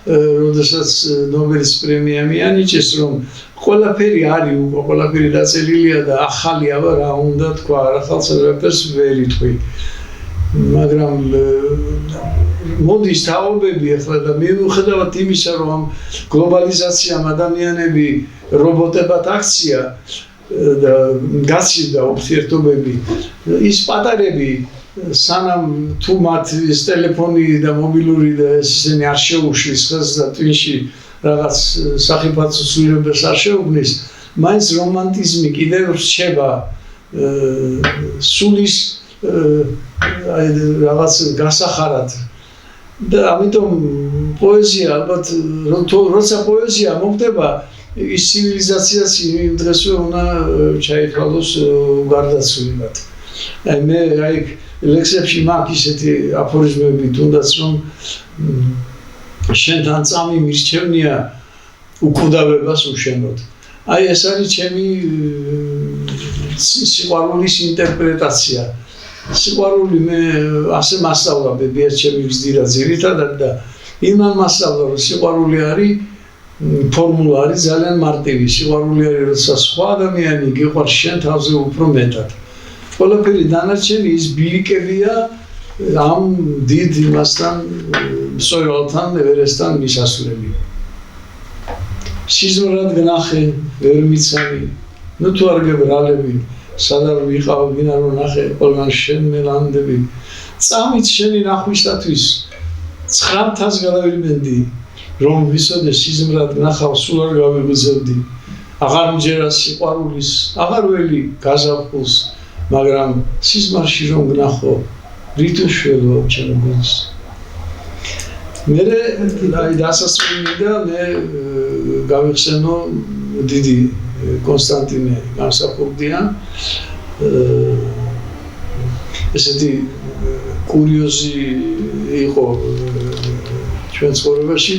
როდესაც ნობელის პრემია მიანიჭეს რომ ყველაფერი არის უკვე ყველაფერი დაწელილია და ახალია რა უნდა თქვა არახალს რაფერს ვერ იტყვი მაგრამ მოდის თაობები ახლა და მიუხედავად იმისა რომ ამ გლობალიზაციამ ადამიანები რობოტებად აქცია და გაცივდა ურთიერთობები ის პატარები სანამ თუ მათ ეს ტელეფონი და მობილური და ისინი არ შეუშლის ხელს და twin-ში რაღაც სახიფათო ცვლილებას არ შეუგნის მაინც რომანტიზმი კიდევ რჩება სულის აი რაღაც გასახარად და ამიტომ პოეზია ალბათ როცა პოეზია მოხდება ის ცივილიზაციაც იმ დღესვე უნდა ჩაითვალოს გარდაცვლილად. მე აი ლექსებში მაქვს ისეთი აფორიზმები თუნდაც რომ შენთან წამი მირჩევნია უკვდავებას უშენოდ. აი ეს არის ჩემი სიყვარულის ინტერპრეტაცია. სიყვარული მე ასე მასწავლაბები ერთ ჩემი გზირა ძირითადად და იმან მასწავლა რომ სიყვარული არის ფორმულა არის ძალიან მარტივი. სიყვარული არის როცა სხვა ადამიანი გიყვარს შენ თავზე უფრო მეტად. ყველაფერი დანარჩენი ის ბილიკებია ამ დიდ იმასთან მსწორვალთან ევერესტთან მისასვლელი. სიზმრად გნახე ვერ მიცანი, ნუ თუ არ გებრალები, სადარ ვიყავ ვინ არ ვნახე, ყველგან შენ მელანდები. წამით შენი ნახვისათვის 900-ს გადავიმენდი, რომ ვიცოდე სიზმრად გნახავ, სულ არ გავიგრძელდი. აღარ მჯერა სიყვარულის, აღარ ველი გაზაფხულს, მაგრამ სიზმარში რომ გნახო, რით უშველო ჩემ გულს. მე დასასრული და მე გავიხსენო დიდი კონსტანტინე გამსახურდიან ესეთი კურიოზი იყო ჩვენ ცხოვრებაში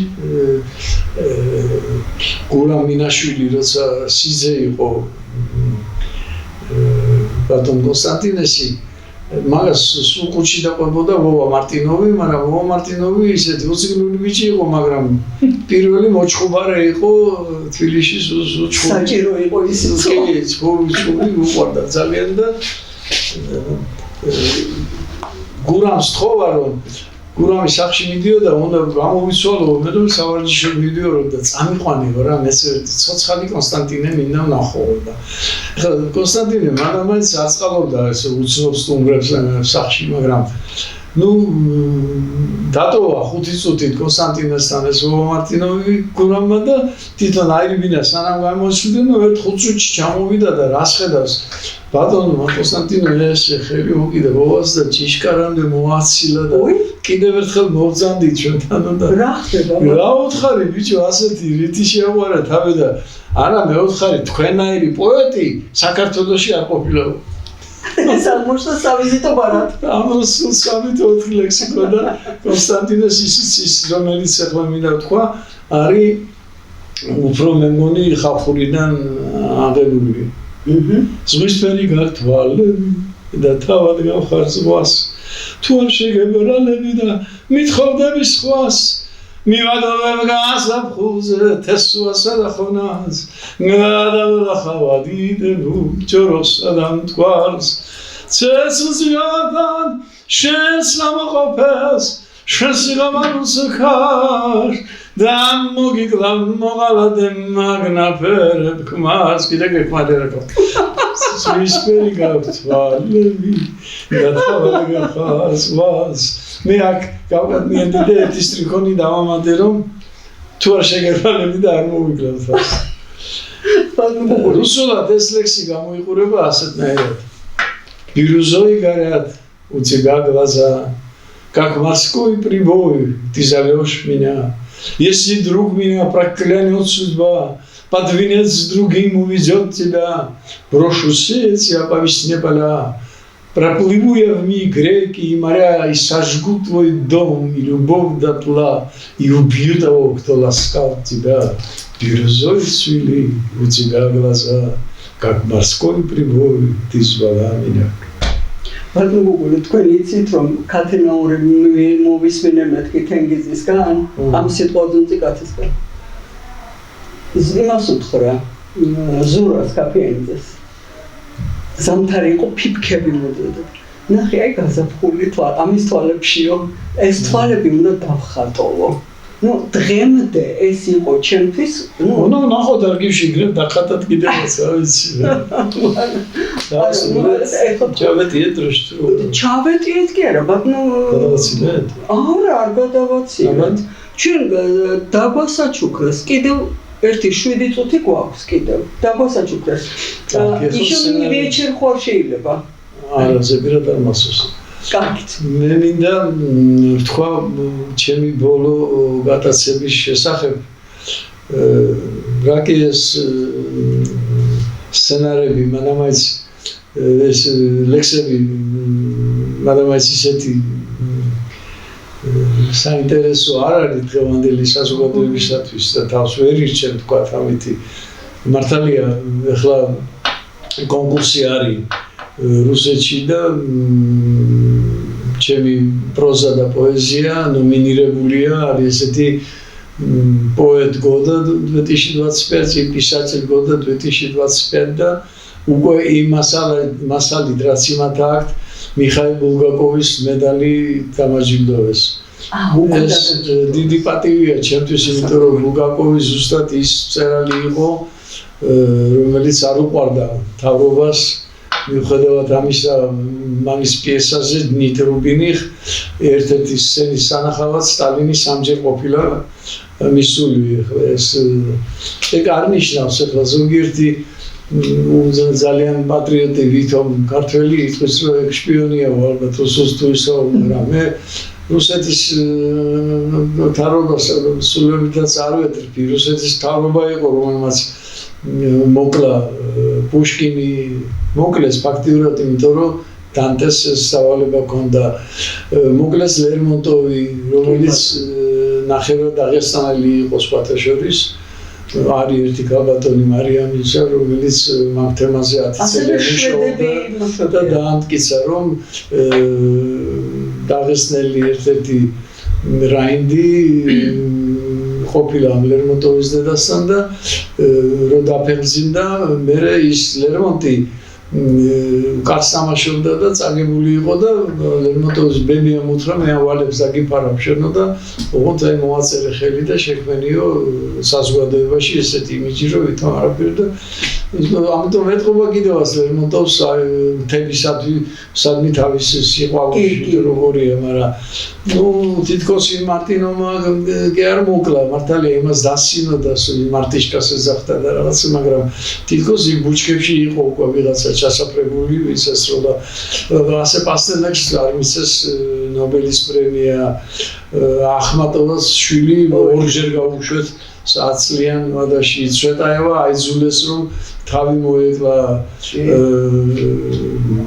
გურამ მინაშვილი როცა სიძე იყო ბატონ კონსტანტინესი მაგას სულ კუჩი დაყვებოდა ვოვა მარტინოვი, მაგრამ ვოვა მარტინოვი ისეთი უციგნული ბიჭი იყო, მაგრამ პირველი მოჩხუბარე იყო თბილისში საჭირო იყო ის ჩხუბი უყვარდა ძალიან და გურამს თხოვა რომ გურამის სახლში მიდიოდა, უნდა გამოვიცვალო, მე რომ სავარჯიშოდ მიდიოდა, წამიყვანეო რა, მეც ცოცხალი კონსტანტინე მინდა ვნახო და ეხლა კონსტანტინე მადამაც აწყალობდა ეს უცნობ სტუმრებს სახლში, მაგრამ ნუ დატოვა 5 წუთით კონსტანტინესთან ეს ვოვა მარტინოვი გურამმა და თვითონ აირიბინა სანამ გამოჩნდნენ, ერთ 5 წუთში ჩამოვიდა და რას ხედავს ბატონო კონსტანტინე ეს ხელი უკიდა ვოვას და ჭიშკარამდე მოაცილა და კიდევ ერთხელ მოვძანდით ჩვენთან და რა ხდება? რა უთხარი ბიჭო ასეთი რითი შეაღვარა თავი და არა მე ვთხარი თქვენაირი პოეტი საქართველოში არ ყოფილა. ეს აღმოჩნდა სავიზიტო ბარად. ამას სამით 4 ლექსიკო და კონსტანტინეს ისიც რომელიც ახლა მინდა თქვა არის უფრო მე მგონი ხალხურიდან აღებული. ზღვისფერი გათვალები და თავად გავხარ ზღვას თუ არ შეგებრალები და მithხოვდები სხვას მივადობებ გაზაფხულზე თესვასა და ხონას გადავდახავადიდებ ჯოროსა და მტკვარს ცეცხლზეთან შენს ამოყოფეს შენს სიღამარს ხარ და მოგიკლავ მოღალადე მაგნაფერებ ქმას კიდე გეკმადერაკო ზღვისფერი გათვალები და თავად გავხარ ზღვას მე აქ გავგადნიდი და ერთი სტრიქონი დავამატე რომ თუ არ შეგებრალები და არ მოვიკლავთ რას რუსულად ეს ლექსი გამოიყურება ასეთნაირად ბირუზოი გარят у тебя глаза как морской прибой ты зовешь меня если друг меня проклянет судьба под венец с другим увезет тебя брошу сеть я по весне поля проплыву я вмиг реки и моря и сожгу твой дом и любовь дотла и убью того кто ласкал тебя бирюзой цвели у тебя глаза как морской прибой ты звала меня ბატონო გუგული თქვენ იცით რომ ქათენაურები მოვისმენენ მეთქი თენგიზისგან ამ სიტყვაზე კაცისგან იმას უთხრა ზურას კაფეინძეს ზამთარი იყო ფიფქები მოდოდა ნახე აი გაზაფხული ამის თვალებშიო ეს თვალები უნდა დავხატოვო ну დღემდე ეს იყო ჩემთვის ну ნახოთ არქივში გრებ დახატათ კიდევაც რა ვიცი ჩავეტიეთ დროშტრო ჩავეტიეთ კი არა ბატონო გადავაცილეთ არა არ გადავაცილეთ ჩვენ დაგვასაჩუქრეს კიდევ ერთი 7 წუთი გვაქვს კიდევ დაგვასაჩუქრეს ისინი вечер ხარ შეიძლება არა ზებირად არ მასოს კარგით მე მინდა თქვა ჩემი ბოლო გატაცების შესახებ რა კი ეს სცენარები მანამაც ეს ლექსები მანამაც ისეთი საინტერესო არ არის დღევანდელი საზოგადოებისათვის და თავს ვერ ირჩევ თქვა ამითი მართალია ახლა კონკურსი არის რუსეთში და ჩემი პროზა და პოეზია ნომინირებულია არის ესეთი поэт года 2025 писатель года 2025 და უკვე იმ მასალით რაც იმათ აქვს მიხაილ ბულგაკოვის медали დამაჯილდოვეს. ეს დიდი პატივია ჩემთვის, იმიტომ რომ ბულგაკოვი ზუსტად ის მწერალი იყო, რომელიც არ უყვარდა მთავრობას, მიუხედავად ამისა, მამის პიესაზე დნით რუბინიხ ერთ-ერთი სცენის სანახავად სტალინი სამჯერ ყოფილა მისული. ეს არ ნიშნავს, ახლა ზოგიერთი ძალიან პატრიოტი ვითომ ქართველი იტყვის, რომ შპიონია ალბათ რუსოს თუ ისო, მაგრამ მე რუსეთის მთავრობას სულელითაც არ ვეტყვი. რუსეთის მთავრობა იყო, რომელმაც მოკლა პუშკინი, მოკლეს ფაქტიურად, იმიტომ რომ დანტეს სავალება ჰქონდა. მოკლეს ლერმონტოვი, რომელიც ნახევრად დაღესტანელი იყო სხვათა შორის. არის ერთი ქალბატონი მარიამიცა, რომელიც მაგ თემაზე 10 წელი მუშაობდა და დაამტკიცა, რომ დაღესტნელი ერთ-ერთი რაინდი ყოფილა ლერმონტოვის დედასთან და რო დაფეხმძიმდა, მერე ის ლერმონტი კარს თამაშობდა და წაგებული იყო და ლერმონტოვის ბებიამ უთხრა, მე ავალებს დაგიფარავ შენო და ოღონდ აი მოაწერე ხელი და შექმენიო საზოგადოებაში ესეთი იმიჯი, რომ ვითომ არაფერი და ამიტომ ეთყობა კიდევაც ლერმონტოვს მთებისადმი თავის სიყვარულში როგორია, მაგრამ თითქოს იმ მარტინოვმა კი არ მოკლა, მართალია იმას დასცინოდა მარტიშკას ეძახდა და რაღაც, მაგრამ თითქოს იმ ბუჩქებში იყო უკვე ვიღაცა ჩასაფრებული, ვის ესროდა. ასე პასტერნაკს არ მისცეს ნობელის პრემია, ახმატოვას შვილი ორჯერ გაუშვეთ 100 წლიან ვადაში. ცვეტაევა აიძულეს, რომ თავი მოეკლა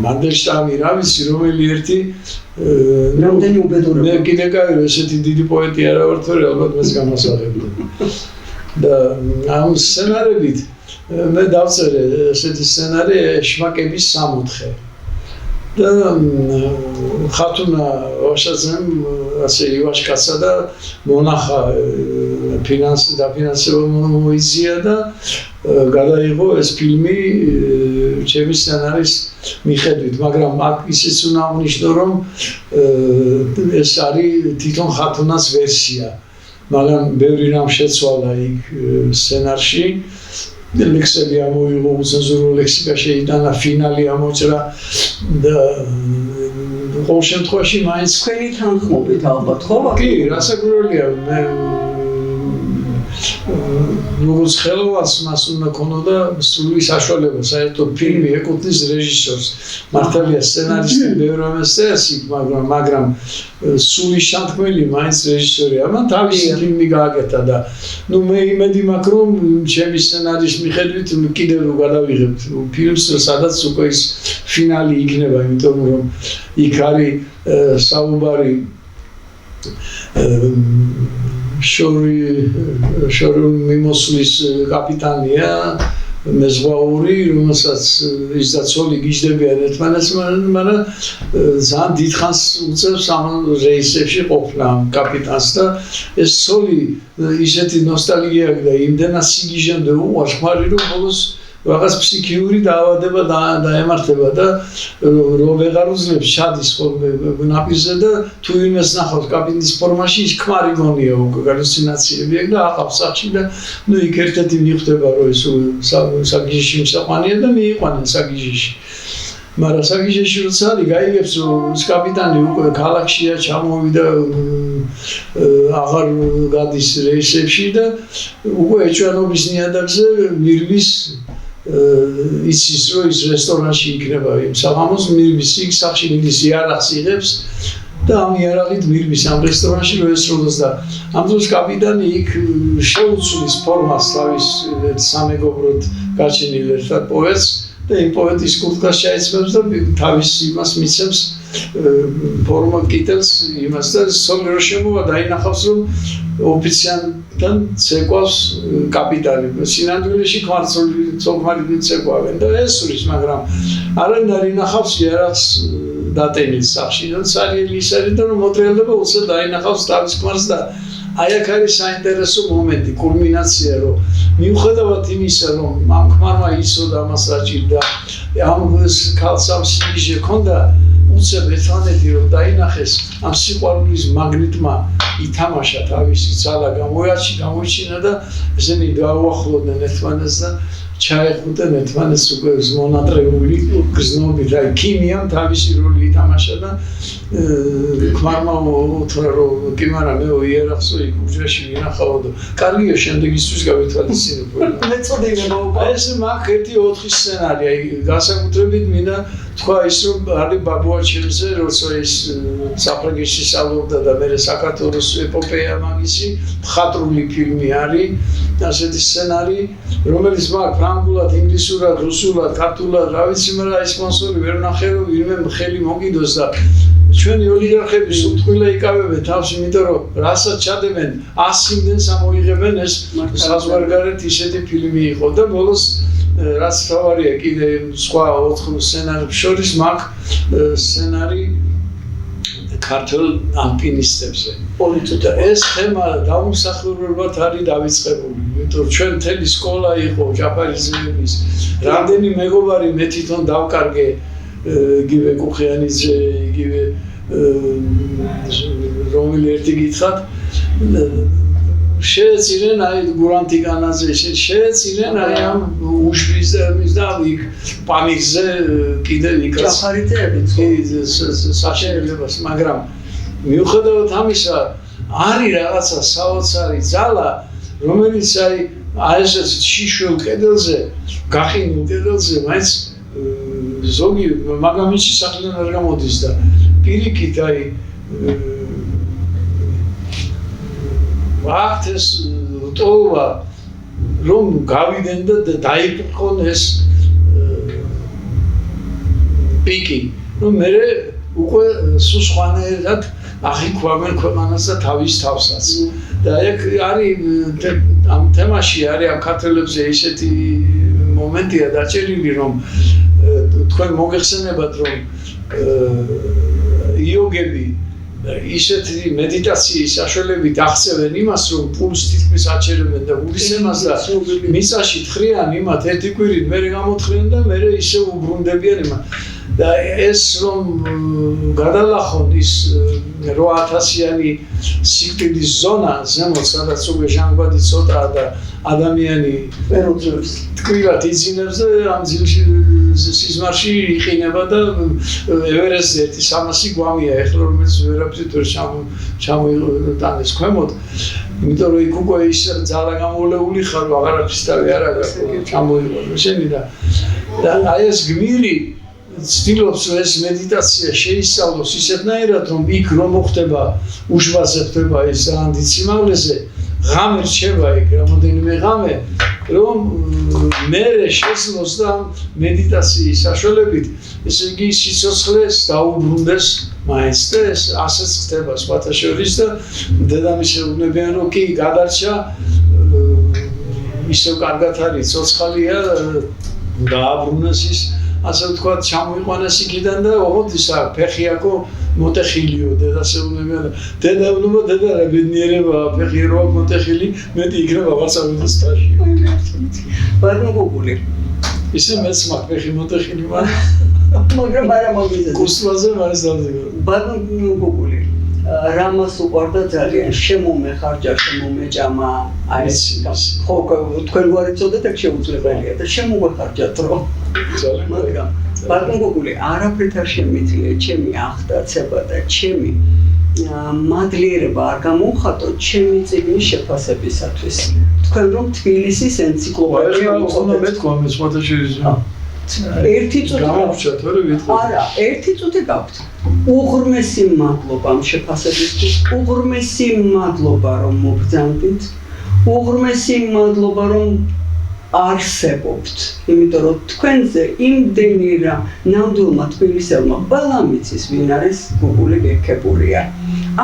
მანდელშტამი, რა ვიცი, რომელი ერთი რამდენი უბედურება. მე კიდე გაირო, ესეთი დიდი პოეტი არა ვარ, თორე ალბათ მეც გამასაღებდა. და ამ სცენარებით მე დავწერე ესეთი სცენარი შმაკების 64. და ხათუნა ვაშაძემ ასე ივაშკაცა და მონახა დაფინანსება მოიწია და გადაიღო ეს ფილმი ჩემი სცენარის მიხედვით, მაგრამ აქ ისიც უნდა აღნიშნო, რომ ეს არის თვითონ ხათუნას ვერსია, მაგრამ ბევრი რამ შეცვალა იქ სცენარში. ლექსები ამოიღო, უცენზურო ლექსიკა შეიტანა, ფინალი ამოჭრა და ყოველ შემთხვევაში მაინც თქვენი თანხმობით ალბათ, ხო? კი, რასაკვირველია, მე როგორც ხელოვანს მას უნდა ქონოდა სრული საშუალება, საერთოდ ფილმი ეკუთვნის რეჟისორს. მართალია სცენარისტი ბევრი ამას წერს, მაგრამ სული შანთქმელი მაინც რეჟისორია. მან თავისი ფილმი გააკეთა და მე იმედი მაქვს, რომ ჩემი სცენარის მიხედვით კიდევ რო გადავიღებთ ფილმს, სადაც უკვე ის ფინალი იქნება, იმიტომ რომ იქ არის საუბარი შორიულ მიმოსვლის კაპიტანია მეზღვაური, რომელსაც ის და ცოლი გიждდებიან ერთმანეთს, მაგრამ ძალიან დიდხანს უწევს ამ რეისებში ყოფნა კაპიტანს და ეს ცოლი ისეთი ნოსტალგია და იმდენად სიგიჟემდე უყვარს ხმარი, რომ ბოლოს რაღაც ფსიქიური დაავადება დაემართება და რომ ვეღარ უძლებს ჩადის ხოლმე ნაპირზე და თუ ვინმეს ნახავს კაპიტნის ფორმაში, ის ქმარი გონია უკვე галлюცინაციები და აყავს სახში და იქ ერთ-ერთი მიხვდება, რომ ეს საგიჟეში მსაყვანია და მიიყვანენ საგიჟეში. მაგრამ საგიჟეში როცა არის, გაიგებს, რომ ეს კაპიტანი უკვე ქალაქშია ჩამოვიდა, აღარ გადის რეისებში და უკვე ეჭვიანობის ნიადაგზე მირვის იცის, რომ ის რესტორანში იქნება იმ საღამოს, მირვის იქ სახში მიდის, იარაღს იღებს და ამ იარაღით მირვის ამ რესტორანში რო ესროლოს და ამ დროს კაპიტანი იქ შეუცვლის ფორმას თავის სამეგობროდ გაჩენილ ერთად პოეტს და იმ პოეტის კურთკას ჩაეცმებს და თავის იმას მიცემს ფორმა კიტელს იმას და სოლი რო შემოვა დაინახავს, რომ ოფიციანტთან ცეკვავს კაპიტანი. სინამდვილეში ქმარი ცეკვავენ და ესურის, მაგრამ არანაირ ინახავს იარაღს დატენილ სახში და სარიელი ის არის და რომ მოტრიალდება უცებ დაინახავს თავის ქმარს და აი აქ არის საინტერესო მომენტი, კულმინაცია, რომ მიუხედავად იმისა, რომ ამ ქმარმა იცოდა ამას რა ჭირდა, ამ ქალს ამ სიგიჟე ჰქონდა, მოუწევ ერთმანეთი რომ დაინახეს ამ სიყვარულის მაგნიტმა ითამაშა თავისი ძალა გამოიჩინა და ესენი დაუახლოვდნენ ერთმანეთს და ჩაეხუტნენ ერთმანეთს უკვე მონატრეული გზნობით აი ქიმიამ თავისი როლი ითამაშა და ქმარმა უთხრა რომ კი მაგრამ მე იარაღსო იქ უჯრაში ვინახავ და კარგია შემდეგისთვის გავითვალისწინებ მეწოდინე მოუყვა ეს მაგ 1-4 სცენარი აი განსაკუთრებით მინდა თქვა ის რომ არის ბაბუაჩილზე როცა ის საფრანგეთში სწავლობდა და მე საქართველოს ეპოპეა მაგისი მხატვრული ფილმი არის ასეთი სცენარი რომელიც მაგ ფრანგულად, ინგლისურად, რუსულად, ქართულად, რა ვიცი, მაგრამ ის სპონსორი ვერ ნახე რომ ვინმე ხელი მოგიდოს და ჩვენი ოლიგარხები სულთქვილა იკავებენ თავს, იმიტომ რომ რასაც ჩადებენ 100 იმდენს ამოიღებენ ეს საზღვარგარეთ ისეთი ფილმი იყო და ბოლოს რაც თავარია კიდე სხვა 4 სცენარებს შორის მაგ სცენარი ქართულ ალპინისტებზე. პოლიტიკა ეს თემა დაუმსახურებლად არის დავიწყებული. იმიტომ ჩვენ მთელი სკოლა იყო ჯაფარიძეების. რამდენი მეგობარი მე თვითონ დავკარგე იგივე კუხიანიძე, იგივე რომელი ერთი გითხრათ შეეწირენ აი გურანტიკანაძე შეეწირენ აი ამ უშბიზების და იქ პანიკზე კიდე იქაც ჯაფარიძეები საშენებლებას მაგრამ მიუხედავად ამისა არის რაღაცა საოცარი ძალა რომელიც აი ეს შიშველ კედელზე გახინულ კედელზე მაინც ზოგი მაგამისი სახლიდან არ გამოდის და პირიქით აი ვახთ ეს ტოვა რომ გავიდნენ და დაიპყრონ ეს პიკი რომ მე უკვე სულ სხვანაირად აღიქვამენ ქვეყანას და თავის თავსაც და ეგ არის ამ თემაში არის ამ ქართველებზე ისეთი მომენტია დაჭერილი რომ თქვენ მოგეხსენებათ რომ იოგები ისეთი მედიტაციის საშუალებით აღწევენ იმას რომ პულს თითქმის აჩერებენ და გულისემას და მისაში თხრიან იმათ ერთი კვირით მერე გამოთხრიან და მერე ისევ უბრუნდებიან იმათ და ეს რომ გადალახონ ის 8000-იანი სიკვდილის ზონა ზემოთ სადაც უკვე ჟანგბადი ცოტაა და ადამიანი პეროძებს ტკბილად იძინებს და ამ ძილში სიზმარში იყინება და ევერესტზე 300 გვამია ეხლა რომელიც ვერაფრით ვერ ჩამოიტანეს ქვემოთ იმიტომ რომ იქ უკვე ის ძალა გამოვლეული ხარ აღარაფრის თავი არ აქვს ჩამოიყვანო შენი და აი ეს გმირი ცდილობს ეს მედიტაცია შეისწავლოს ისეთნაირად რომ იქ რომ მოხდება უშბაზე ხდება ეს ანდიციმავლეზე ღამე რჩება იქ რამოდენიმე ღამე რომ მერე შესლოს და მედიტაციის საშუალებით ესე იგი სიცოცხლეს დაუბრუნდეს მაინც და ეს ასეც ხდება სხვათა შორის და დედამისე უნებიან რომ კი გადარჩა ისევ კარგად არის ცოცხალია დააბრუნეს ის ასე ვთქვათ ჩამოიყვანეს იქიდან და ოღონდ ისა ფეხიაკო მოტეხილიო დედასეუნებიან დედაუნობა დედა რა ბედნიერება ფეხიეროა მოტეხილი მეტი იქნება ვარსავილის თაში ბატონო გოგული ისე მეც მაგ ფეხი მოტეხილი მაგრამ არა მოგიზეს კუსტვაზე მაინც დავზეგო ბატონო გოგული რამას უყარდა ძალიან შემომეხარჯა შემომეჭამა აი ეს ხო თქვენ გვარიცოდეთ ეგ შეუძლებელია და შემოგვეხარჯა დრო მაგრამ ბატონო გოგული არაფრით არ შემიძლია ჩემი ახტაცება და ჩემი მადლიერება არ გამოვხატოთ ჩემი წიგნის შეფასებისათვის თქვენ რომ თბილისის ენციკლოპედია უნდა მეთქვა მე სხვათა შორის ერთი წუთი გამოვჩათ ორი ვიტყვი არა ერთი წუთი გაქვთ უღრმესი მადლობა ამ შეფასებისთვის უღრმესი მადლობა რომ მოგძანდით უღრმესი მადლობა რომ არსებობთ იმიტომ რომ თქვენზე იმდენი რა ნამდვილმა თბილისელმა ბალამიცის ვინ არის გუგული გეკებურია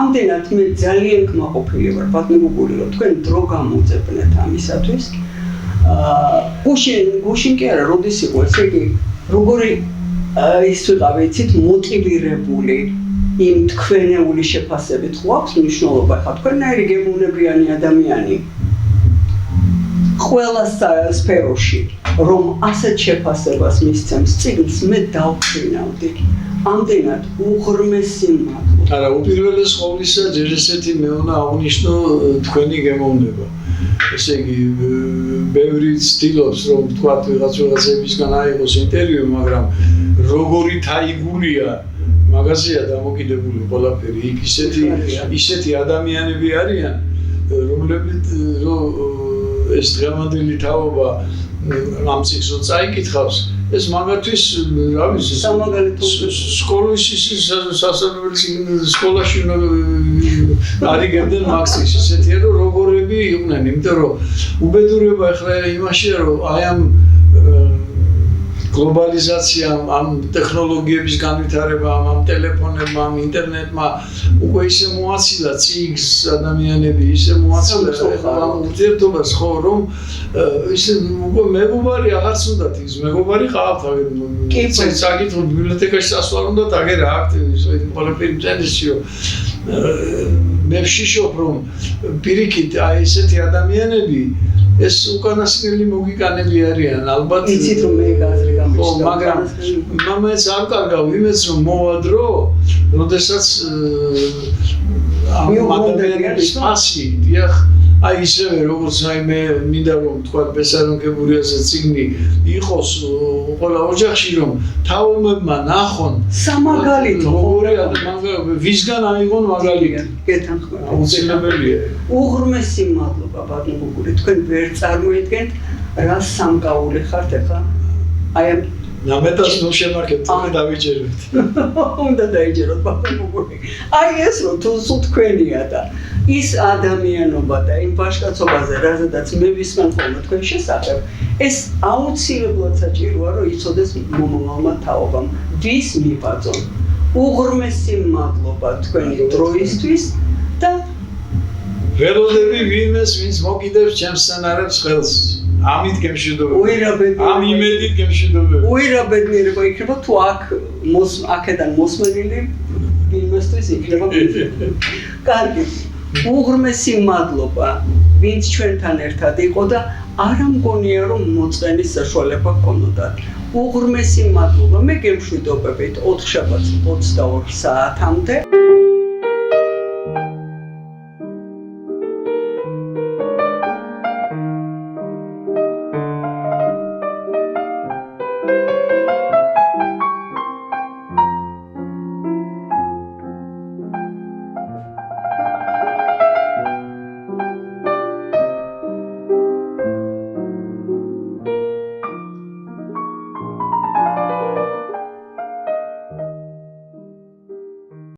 ამდენად მე ძალიან კმაყოფილი ვარ ბატონო გუგული რომ თქვენ დრო გამოძებნეთ ამისათვის გუშინ კი არა როდის იყო ესე იგი როგორი ის ვიყავი იცით მოტივირებული იმ თქვენეული შეფასებით ხო აქვს მნიშვნელობა ხა თქვენნაირი გემოვნებიანი ადამიანი ყველა სფეროში რომ ასეთ შეფასებას მისცემს წიგნს მე დავფრინავდი. ამდენად უღრმესი მადლობა. არა, უპირველეს ყოვლისა ჯერ ესეთი მე უნდა აღნიშნო თქვენი გემოვნება. ესე იგი, ბევრი ცდილობს რომ თქვათ ვიღაცებისგან აიღოს ინტერვიუ, მაგრამ როგორი თაიგულია მაგაზია დამოკიდებული ყველაფერი. იქ ისეთი ადამიანები არიან, რომლებიც ეს დღევანდელი თაობა ამ წიგნს წაიკითხავს. ეს მაგათთვის, რა ვიცი, სკოლის სკოლაში არიგებდნენ მაქსის ისეთია, რომ როგორები იყვნენ, იმიტომ რომ უბედურება ახლა იმაშია, რომ აი ამ გლობალიზაციამ, ამ ტექნოლოგიების განვითარებამ, ამ ტელეფონებმა, ამ ინტერნეტმა უკვე ისე მოაცილა წიგნს ადამიანები, ისე მოაცილა ამ ურთიერთობას, ხო, რომ ისე უკვე მეგობარი აღარც უნდა ის მეგობარი ყავთ აგერ საკითხი ბიბლიოთეკაში სასვლა უნდა აგერ აქ ყველაფერი მზადისიო მე ვშიშობ რომ პირიქით აი ესეთი ადამიანები ეს უკანასკნელი მოგიკანები არიან ალბათ იცით რომ მე გაზრი გამიშდა მაგრამ მამაც არ კარგავ იმეც რომ მოვადრო როდესაც ამ ადამიანების ფასი დიახ აი ისევე როგორც აი მე მინდა რომ თქვა ბესარონკებურიაზე წიგნი იყოს ყველა ოჯახში რომ თაობებმა ნახონ სამაგალითო როგორი ადამიანები ვისგან აიღონ მაგალითი გეთანხმებით აუცილებელია უღრმესი მადლობა ბატონ გუგური თქვენ ვერ წარმოიდგენთ რა სამკაული ხართ ახლა აი ამ ნამეტას ნუ შემარკეთ თქო დავიჯერებთ უნდა დაიჯეროთ ბატონ გუგური აი ეს რომ თუ სულ თქვენია და ის ადამიანობა და იმ ბაშკაცობაზე, რაზედაც მე ვისმენ ხოლმე თქვენ შესახებ, ეს აუცილებლად საჭიროა, რომ იცოდეს მომავალმა თაობამ, ვის მიბაძონ. უღრმესი მადლობა თქვენი დროისთვის და ველოდები ვინმეს, ვინც მოკიდებს ჩემს სცენარებს ხელს. ამით გემშვიდობები. ამ იმედით გემშვიდობები. უირა ბედნიერება იქნება თუ აქედან მოსმენილი ვინმესთვის იქნება. კარგი. უღრმესი მადლობა, ვინც ჩვენთან ერთად იყო და არ ამგონია რომ მოწყენის საშუალება ჰქონოდათ. უღრმესი მადლობა, მე გემშვიდობებით 4 შაბათს 22 საათამდე.